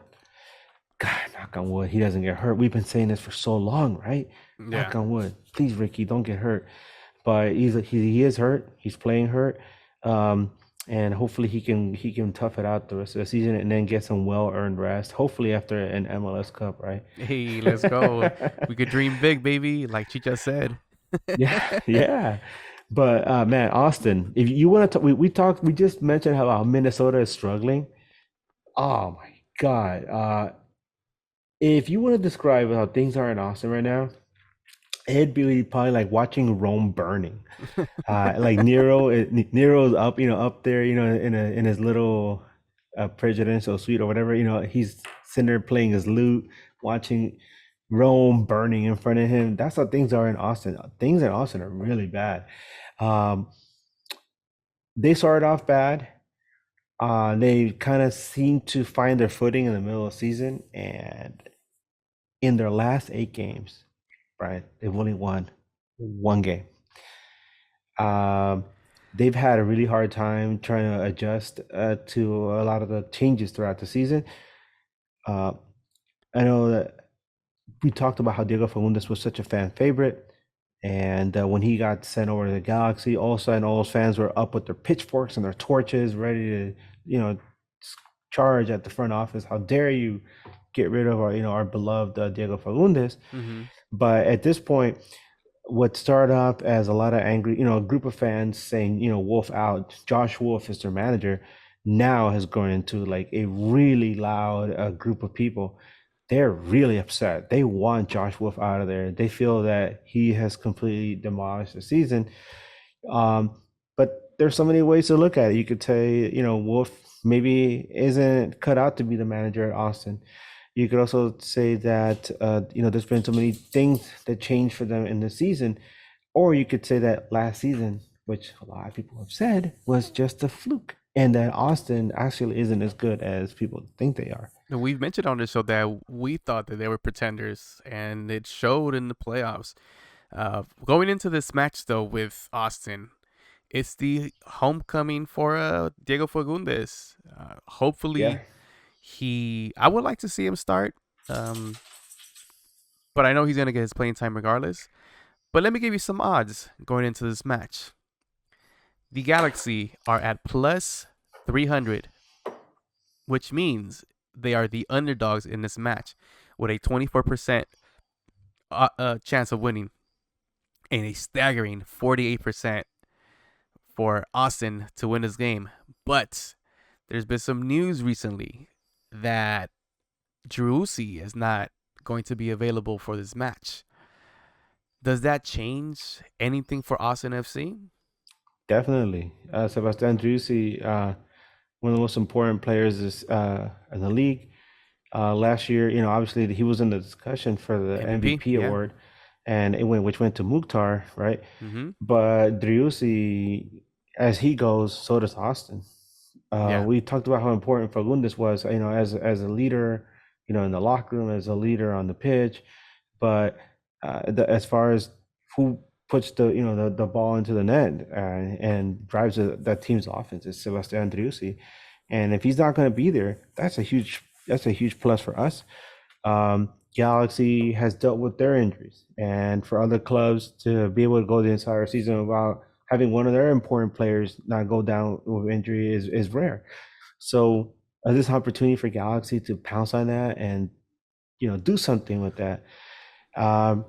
God, knock on wood, he doesn't get hurt. We've been saying this for so long, right? Yeah. Knock on wood, please, Ricky, don't get hurt. But he is hurt. He's playing hurt, um, and hopefully he can tough it out the rest of the season and then get some well earned rest. Hopefully after an MLS Cup, right? Hey, let's go. We could dream big, baby, like Chicha said. Yeah, yeah. But man, Austin, if you want to, we just mentioned how Minnesota is struggling. Oh my God. If you want to describe how things are in Austin right now, it'd be probably like watching Rome burning. Like Nero's up, up there, in his little presidential suite or whatever. He's sitting there playing his lute, watching Rome burning in front of him. That's how things are in Austin. Things in Austin are really bad. Um, they started off bad. They kind of seem to find their footing in the middle of the season, and in their last 8 games, right, they've only won one game. Um, they've had a really hard time trying to adjust to a lot of the changes throughout the season. Uh, I know that we talked about how Diego Fagundes was such a fan favorite, and when he got sent over to the Galaxy, all of a sudden all those fans were up with their pitchforks and their torches, ready to, charge at the front office. How dare you get rid of our beloved Diego Fagundes? Hmm. But at this point, what started off as a lot of angry, a group of fans saying, Wolf out, Josh Wolf is their manager, now has grown into like a really loud group of people. They're really upset. They want Josh Wolf out of there. They feel that he has completely demolished the season. But there's so many ways to look at it. You could say, Wolf maybe isn't cut out to be the manager at Austin. You could also say that there's been so many things that changed for them in the season, or you could say that last season, which a lot of people have said, was just a fluke, and that Austin actually isn't as good as people think they are. And we've mentioned on the show that we thought that they were pretenders, and it showed in the playoffs. Going into this match, though, with Austin, it's the homecoming for Diego Fagundes. Yeah, Hopefully, I would like to see him start, um, but I know he's going to get his playing time regardless. But let me give you some odds going into this match. The Galaxy are at plus 300, which means they are the underdogs in this match with a 24% chance of winning and a staggering 48% for Austin to win this game. But there's been some news recently that Driussi is not going to be available for this match. Does that change anything for Austin FC? definitely. Sebastian Driussi, one of the most important players in the league. Last year, obviously he was in the discussion for the MVP, MVP yeah. award, and which went to Mukhtar, right? Mm-hmm. But Driussi, as he goes, so does Austin. Yeah. We talked about how important Fagundes was, as a leader, in the locker room, as a leader on the pitch. But as far as who puts the ball into the net and drives that team's offense, is Sebastian Driussi. And if he's not going to be there, that's a huge plus for us. Galaxy has dealt with their injuries, and for other clubs to be able to go the entire season without having one of their important players not go down with injury is rare. So this opportunity for Galaxy to pounce on that and do something with that. Um,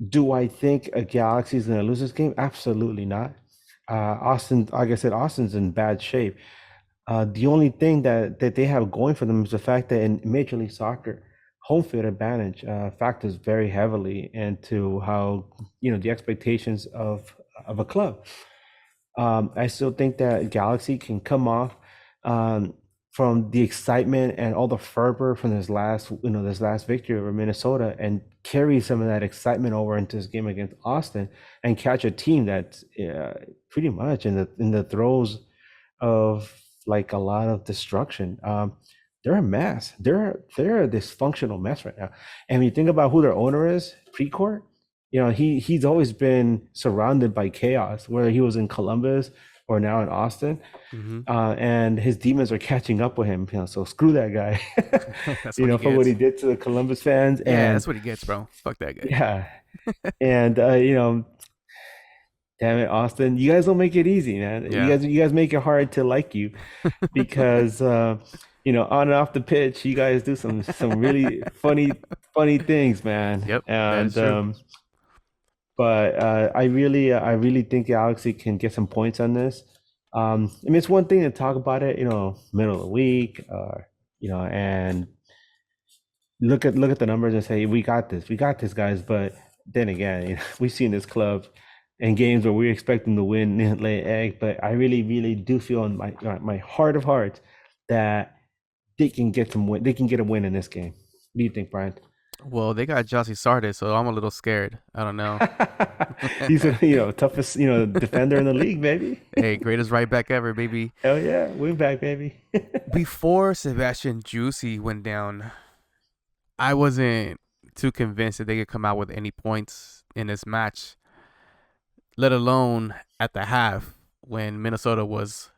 do I think a Galaxy is going to lose this game? Absolutely not. Austin, like I said, Austin's in bad shape. The only thing that they have going for them is the fact that in Major League Soccer, home field advantage factors very heavily into how the expectations of a club. I still think that Galaxy can come off um, from the excitement and all the fervor from this last victory over Minnesota, and carry some of that excitement over into this game against Austin, and catch a team that's pretty much in the throes of like a lot of destruction. They're a mess. They're a dysfunctional mess right now. And when you think about who their owner is, Precourt, he's always been surrounded by chaos, whether he was in Columbus or now in Austin. Mm-hmm. And his demons are catching up with him. So screw that guy. That's what he For what he gets. did to the Columbus fans. Yeah, And that's what he gets, bro. Fuck that guy. yeah, and damn it, Austin, you guys don't make it easy, man. Yeah. You guys make it hard to like you, because on and off the pitch, you guys do some really funny things, man. Yep, that is And true. but I really think Galaxy can get some points on this. I mean, it's one thing to talk about it, middle of the week, and look at the numbers and say we got this, guys. But then again, we've seen this club in games where we expect them to win and lay an egg. But I really, really do feel in my heart of hearts that they can get some win. They can get a win in this game. What do you think, Brian? Well, they got Jossie Sardis, so I'm a little scared. I don't know. He's a toughest defender in the league, baby. Hey, greatest right back ever, baby. Hell yeah, win back, baby. Before Sebastian Juicy went down, I wasn't too convinced that they could come out with any points in this match, let alone at the half when Minnesota was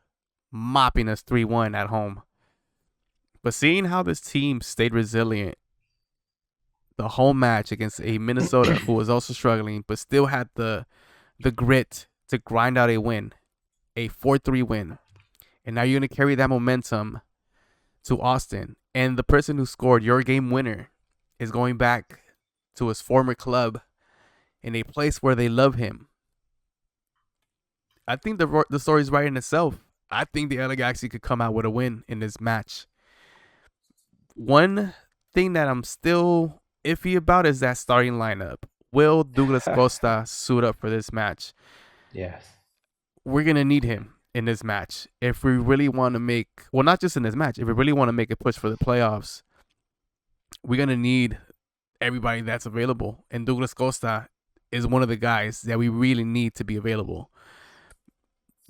mopping us 3-1 at home. But seeing how this team stayed resilient the whole match against a Minnesota who was also struggling, but still had the grit to grind out a win, a 4-3 win. And now you're going to carry that momentum to Austin. And the person who scored your game winner is going back to his former club in a place where they love him. I think the story's writing itself. I think the LA Galaxy could come out with a win in this match. One thing that I'm still iffy about is that starting lineup. Will Douglas Costa suit up for this match? Yes. We're going to need him in this match if we really want to make, well, not just in this match, if we really want to make a push for the playoffs. We're going to need everybody that's available. And Douglas Costa is one of the guys that we really need to be available.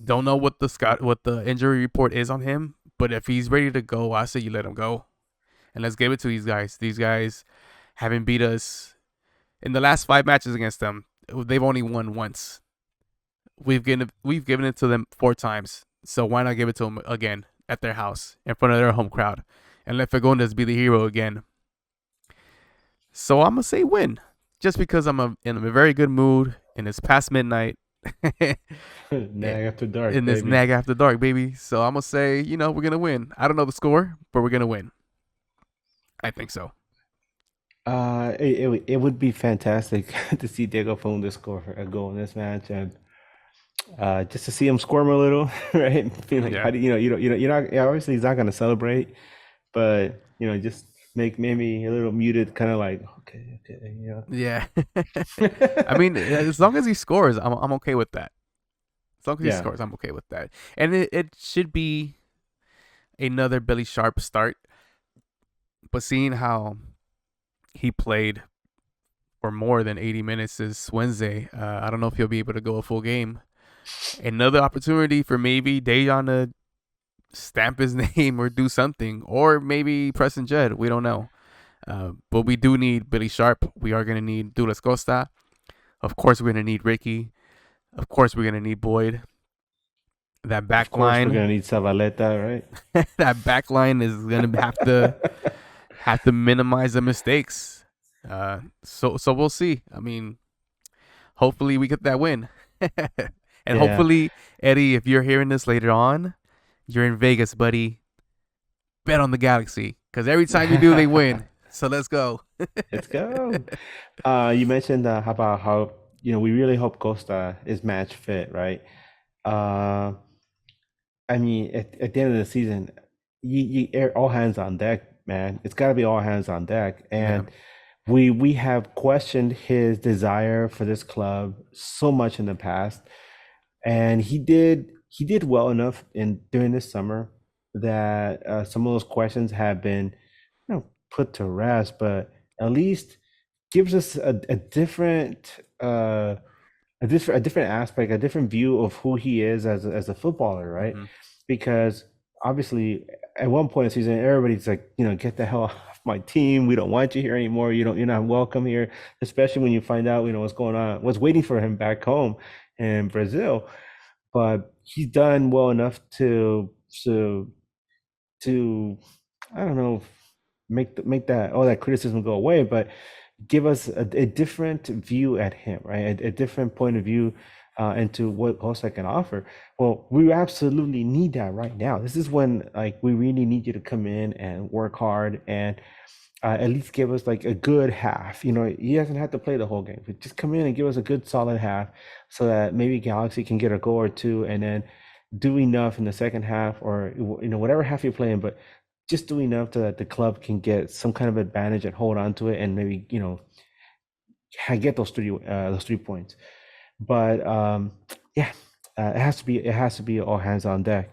Don't know what the injury report is on him, but if he's ready to go, I say you let him go. And let's give it to these guys. These guys haven't beat us in the last 5 matches against them. They've only won once. We've given it to them 4 times. So why not give it to them again at their house in front of their home crowd, and let Fagundes be the hero again? So I'm gonna say win, just because I'm in a very good mood and it's past midnight. Nag after dark, In this baby. nag after dark, baby. So I'm gonna say, we're gonna win. I don't know the score, but we're gonna win. I think so. It would be fantastic to see Diego Funda score a goal in this match, and just to see him squirm a little, right? Being like, Yeah. how do you're not obviously he's not gonna celebrate, but just make maybe a little muted, kind of like okay. Yeah. I mean, as long as he scores, I'm okay with that. As long as he Yeah. scores, I'm okay with that. And it should be another Billy Sharp start. But seeing how he played for more than 80 minutes this Wednesday, I don't know if he'll be able to go a full game. Another opportunity for maybe Dejan to stamp his name or do something. Or maybe Preston Jed. We don't know. But we do need Billy Sharp. We are going to need Douglas Costa. Of course, we're going to need Ricky. Of course, we're going to need Boyd. That Of back course, we're line, gonna need Zavaleta, that back line is going to right? have to minimize the mistakes. So we'll see. I mean, hopefully we get that win. And Yeah. hopefully, Eddie, if you're hearing this later on, you're in Vegas, buddy. Bet on the Galaxy, because every time you do, they win. So let's go. Let's go. You mentioned about how we really hope Costa is match fit, right? Uh, I mean, at the end of the season, all hands on deck man. It's got to be all hands on deck. Yeah. And we have questioned his desire for this club so much in the past, and he did well enough in during this summer that some of those questions have been, put to rest. But at least gives us a different a different aspect, a different view of who he is as a footballer, right? Hmm. Because obviously, at one point in the season, everybody's like, get the hell off my team. We don't want you here anymore. You're not welcome here. Especially when you find out, what's going on, what's waiting for him back home in Brazil. But he's done well enough to I don't know, make that all that criticism go away, but give us a different view at him, right? A different point of view into what Hosta can offer. Well, we absolutely need that right now. This is when like we really need you to come in and work hard and at least give us like a good half. He doesn't have to play the whole game, but just come in and give us a good solid half so that maybe Galaxy can get a goal or two and then do enough in the second half or whatever half you're playing, but just do enough so that the club can get some kind of advantage and hold on to it and maybe get those 3 points. But yeah, it has to be all hands on deck.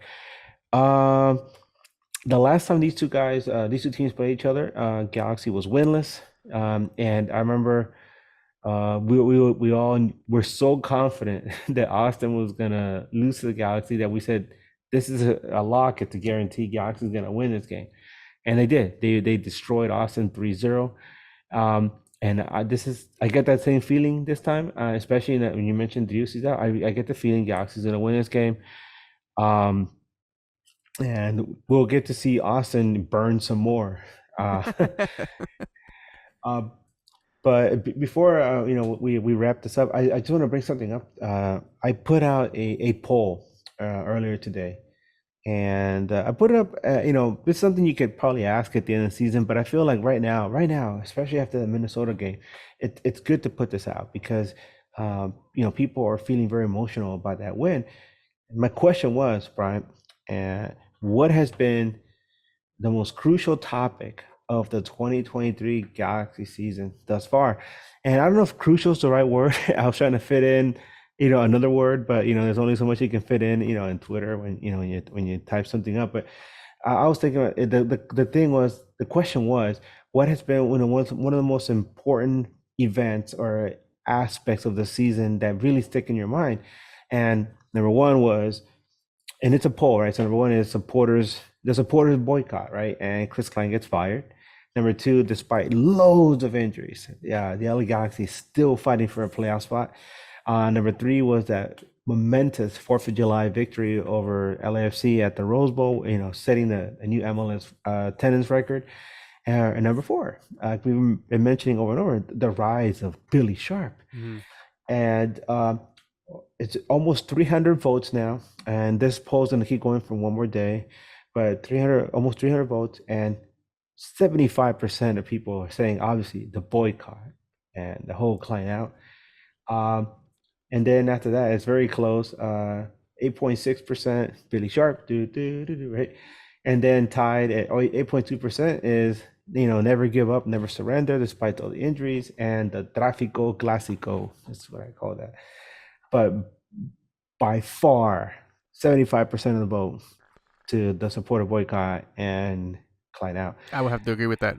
Um, the last time these two teams played each other, Galaxy was winless. And I remember we all were so confident that Austin was gonna lose to the Galaxy that we said this is a lock. It's a guarantee. Galaxy's gonna win this game, and they did. They destroyed Austin 3-0. And I get that same feeling this time, especially when you mentioned Driussi out. I get the feeling Galaxy's gonna win this game. Um, and we'll get to see Austin burn some more. Uh, uh, but before we wrap this up, I just want to bring something up. I put out a poll earlier today, and I put it up. It's something you could probably ask at the end of the season, but I feel like right now, especially after the Minnesota game, it's good to put this out because people are feeling very emotional about that win. My question was, Brian, what has been the most crucial topic of the 2023 Galaxy season thus far? And I don't know if crucial is the right word. I was trying to fit in, another word, but there's only so much you can fit in Twitter when you type something up. But I was thinking about the question was, what has been one of the most important events or aspects of the season that really stick in your mind? And number one was, and it's a poll, right? So number one is the supporters boycott, right? And Chris Klein gets fired. Number two, despite loads of injuries, yeah, the LA Galaxy is still fighting for a playoff spot. Number three was that momentous 4th of July victory over LAFC at the Rose Bowl, setting a new MLS attendance record. And number four, we've been mentioning over and over, the rise of Billy Sharp. Mhm. And it's almost 300 votes now, and this poll's going to keep going for one more day, but almost 300 votes, and 75% of people are saying obviously the boycott and the whole Klein out. Um, and then after that, it's very close. 8.6% Billy Sharp, right? And then tied at 8.2% is never give up, never surrender despite all the injuries, and the Tráfico Clásico. That's what I call that. But by far, 75% of the vote to the supporter boycott and Klein out. I would have to agree with that.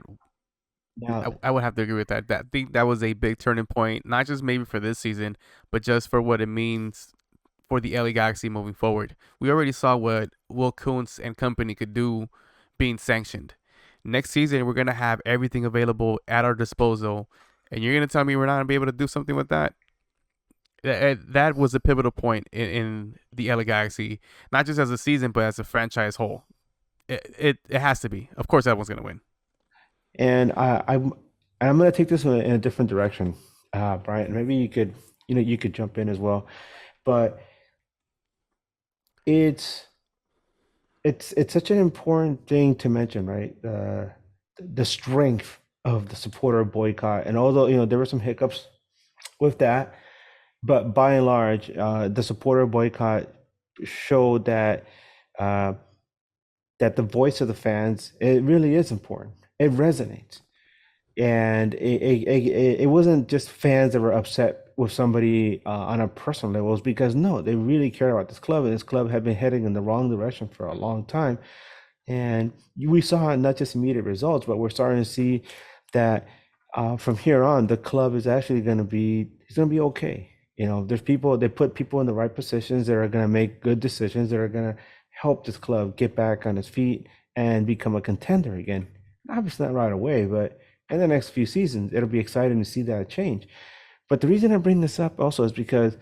Now, I would have to agree with that. I think that was a big turning point, not just maybe for this season, but just for what it means for the LA Galaxy moving forward. We already saw what Will Kuntz and company could do being sanctioned. Next season, we're gonna have everything available at our disposal, and you're gonna tell me we're not gonna be able to do something with that? That was a pivotal point in the LA Galaxy, not just as a season, but as a franchise whole. It has to be. Of course, everyone's gonna win. and I'm going to take this in a different direction, Brian. Maybe you could jump in as well, but it's it's such an important thing to mention, right? The strength of the supporter boycott, and although there were some hiccups with that, but by and large, the supporter boycott showed that uh, that the voice of the fans, it really is important. It resonates. And it wasn't just fans that were upset with somebody on a personal level. It was because no, they really care about this club, and this club had been heading in the wrong direction for a long time. And we saw not just immediate results, but we're starting to see that from here on, the club is actually going to be it's going to be okay. There's people they put people in the right positions that are going to make good decisions that are going to help this club get back on its feet and become a contender again. Obviously not right away, but in the next few seasons, it'll be exciting to see that change. But the reason I bring this up also is because,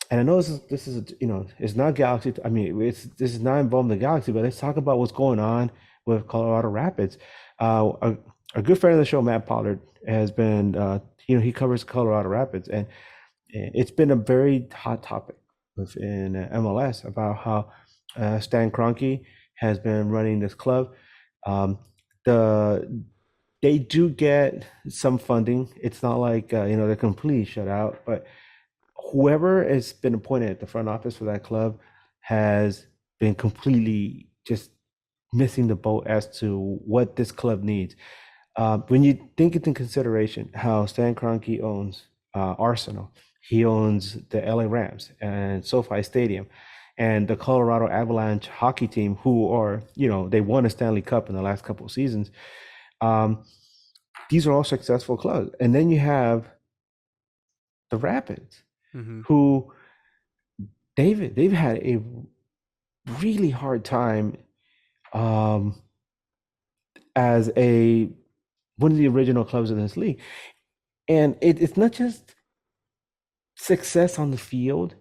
and I know this is it's not Galaxy. I mean, this is not involved in the Galaxy, but let's talk about what's going on with Colorado Rapids. A good friend of the show, Matt Pollard, has been he covers Colorado Rapids, and it's been a very hot topic within MLS about how Stan Kroenke has been running this club. Um, the they do get some funding. It's not like they're completely shut out, but whoever has been appointed at the front office for that club has been completely just missing the boat as to what this club needs. When you think into consideration how Stan Kroenke owns Arsenal, he owns the LA Rams and SoFi Stadium, and the Colorado Avalanche hockey team, who are they won a Stanley Cup in the last couple of seasons. Um, these are all successful clubs, and then you have the Rapids, Mm-hmm. who they've had a really hard time um, as a one of the original clubs in this league, and it's not just success on the field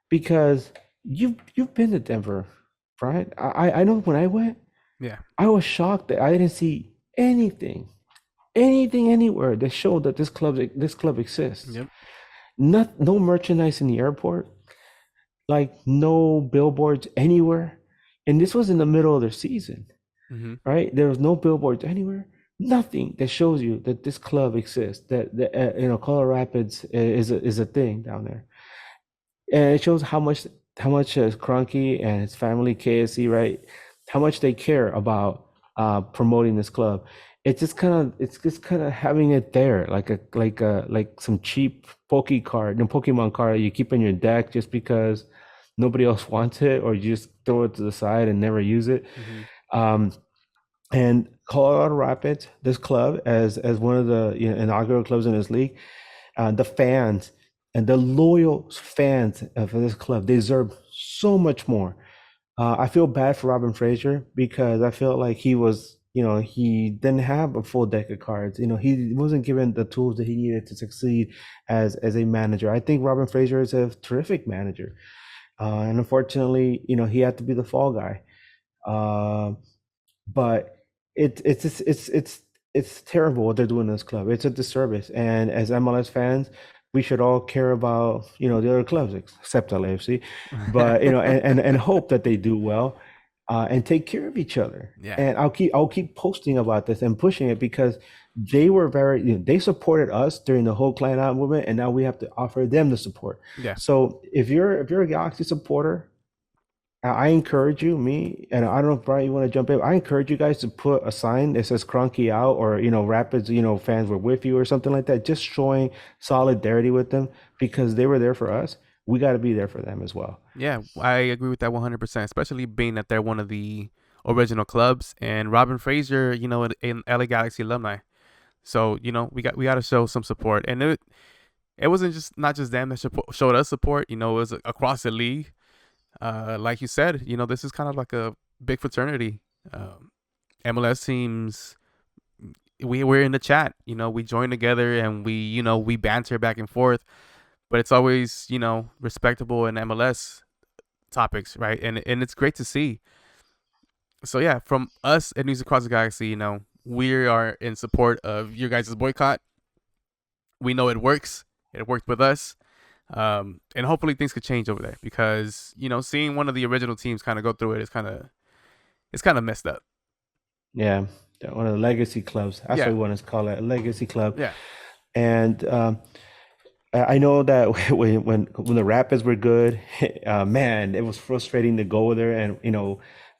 because you've been to Denver, right? I know when I went, Yeah. I was shocked that I didn't see anything anywhere that showed that this club exists. Yep. No merchandise in the airport, like no billboards anywhere. And this was in the middle of their season, Mm-hmm. right? There was no billboards anywhere, nothing that shows you that this club exists, that Colorado Rapids is a thing down there. And it shows how much Kroenke and his family, KSC, right? How much they care about promoting this club. It's just kind of having it there, like some cheap Pokemon card you keep in your deck just because nobody else wants it, or you just throw it to the side and never use it. Mm-hmm. Um, and Colorado Rapids, this club, as one of the inaugural clubs in this league, the fans and the loyal fans of this club deserve so much more. I feel bad for Robin Fraser because I feel like he didn't have a full deck of cards. He wasn't given the tools that he needed to succeed as a manager. I think Robin Fraser is a terrific manager, and unfortunately, he had to be the fall guy. Uh, but it's terrible what they're doing in this club. It's a disservice, and as MLS fans, we should all care about the other clubs except LAFC, but and hope that they do well, and take care of each other. Yeah. And I'll keep posting about this and pushing it because they were very they supported us during the whole Clan Out movement, and now we have to offer them the support. Yeah. So if you're a Galaxy supporter, I encourage you, and I don't know if Brian, you want to jump in. I encourage you guys to put a sign that says Cronky out, or Rapids, fans were with you or something like that, just showing solidarity with them because they were there for us. We got to be there for them as well. Yeah, I agree with that 100%, especially being that they're one of the original clubs and Robin Fraser, an LA Galaxy alumni. So, we got to show some support. And it wasn't just not just them that showed us support, it was across the league. Like you said, this is kind of like a big fraternity. MLS teams, we're in the chat, we join together and we banter back and forth, but it's always, respectable in MLS topics, right? And it's great to see. So yeah, from us at News Across the Galaxy, we are in support of your guys' boycott. We know it works. It worked with us. And hopefully things could change over there because, seeing one of the original teams kind of go through it's kind of messed up. Yeah, one of the legacy clubs. That's what Yeah. we want to call it, a legacy club. Yeah. And I know that when the Rapids were good, man, it was frustrating to go there and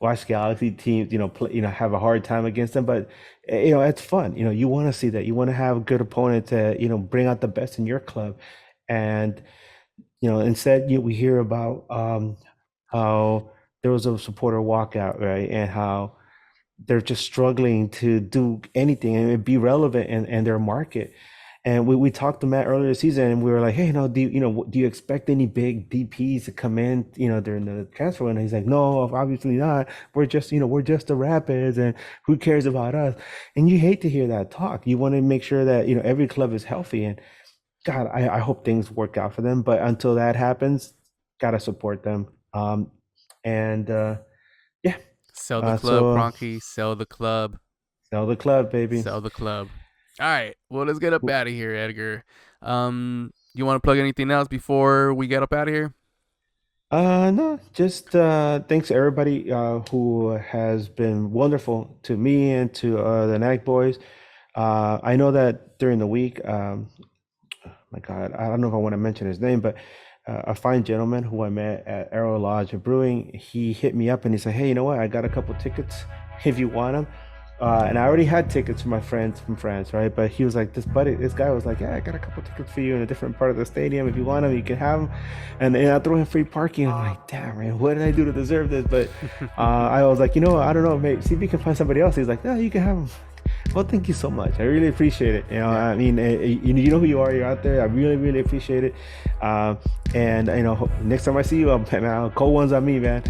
watch Galaxy teams, play, have a hard time against them. But it's fun. You want to see that. You want to have a good opponent to, bring out the best in your club. And instead, we hear about how there was a supporter walkout, right? And how they're just struggling to do anything and be relevant in their market. And we talked to Matt earlier this season, and we were like, hey, do you expect any big DPs to come in, during the transfer window? He's like, no, obviously not. We're just the Rapids, and who cares about us? And you hate to hear that talk. You want to make sure that every club is healthy, and God, I hope things work out for them. But until that happens, gotta support them. And yeah, Sell the club, so Cronky. Sell the club. sell the club, baby. Sell the club. All right. Well, let's get up out of here, Edgar. You want to plug anything else before we get up out of here? No, just thanks to everybody who has been wonderful to me and to the NAC boys. I know that during the week, my God, I don't know if I want to mention his name, but a fine gentleman who I met at Arrow Lodge of Brewing, he hit me up and he said, "Hey, you know what? I got a couple tickets if you want them." And I already had tickets for my friends from France, right? But he was like, this guy was like, "Yeah, I got a couple tickets for you in a different part of the stadium. If you want them, you can have them." And I threw in free parking. I'm like, "Damn, man, what did I do to deserve this?" But I was like, I don't know, maybe see if you can find somebody else. He's like, "No, you can have them." Well, thank you so much. I really appreciate it. I mean, you know who you are. You're out there. I really, really appreciate it. And next time I see you, I'll call ones on me, man.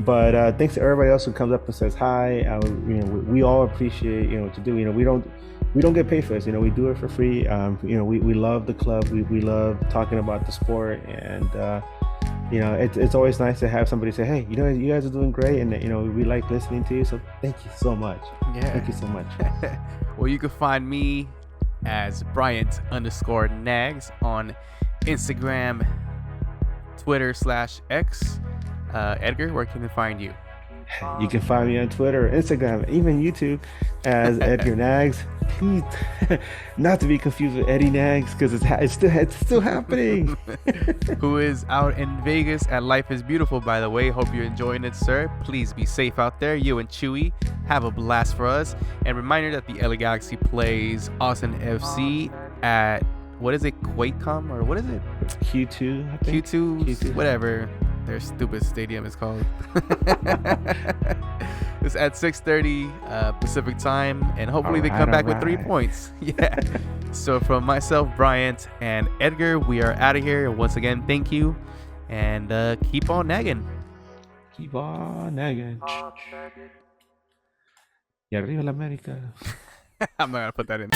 But thanks to everybody else who comes up and says hi. We all appreciate what you do. We don't get paid for this. We do it for free. We love the club. We love talking about the sport, and it's always nice to have somebody say, "Hey, you guys are doing great," and we like listening to you. So thank you so much. Yeah. Thank you so much. Well, you can find me as Bryant_Nags on Instagram, Twitter /X. Edgar, where can they find you? You can find me on Twitter, Instagram, even YouTube as Edgar Nags. Please, not to be confused with Eddie Nags, because it's still happening. Who is out in Vegas at Life is Beautiful, by the way. Hope you're enjoying it, sir. Please be safe out there. You and Chewy, have a blast for us. And reminder that the LA Galaxy plays Austin FC at, what is it, QuakeCom, or what is it? Q2, I think. Q2, whatever their stupid stadium is called. It's at 6:30 Pacific time, and hopefully they come back with 3 points. Yeah. So from myself, Bryant, and Edgar, we are out of here. Once again, thank you, and keep on nagging. Keep on nagging. Y arriba la América. I'm not gonna put that in.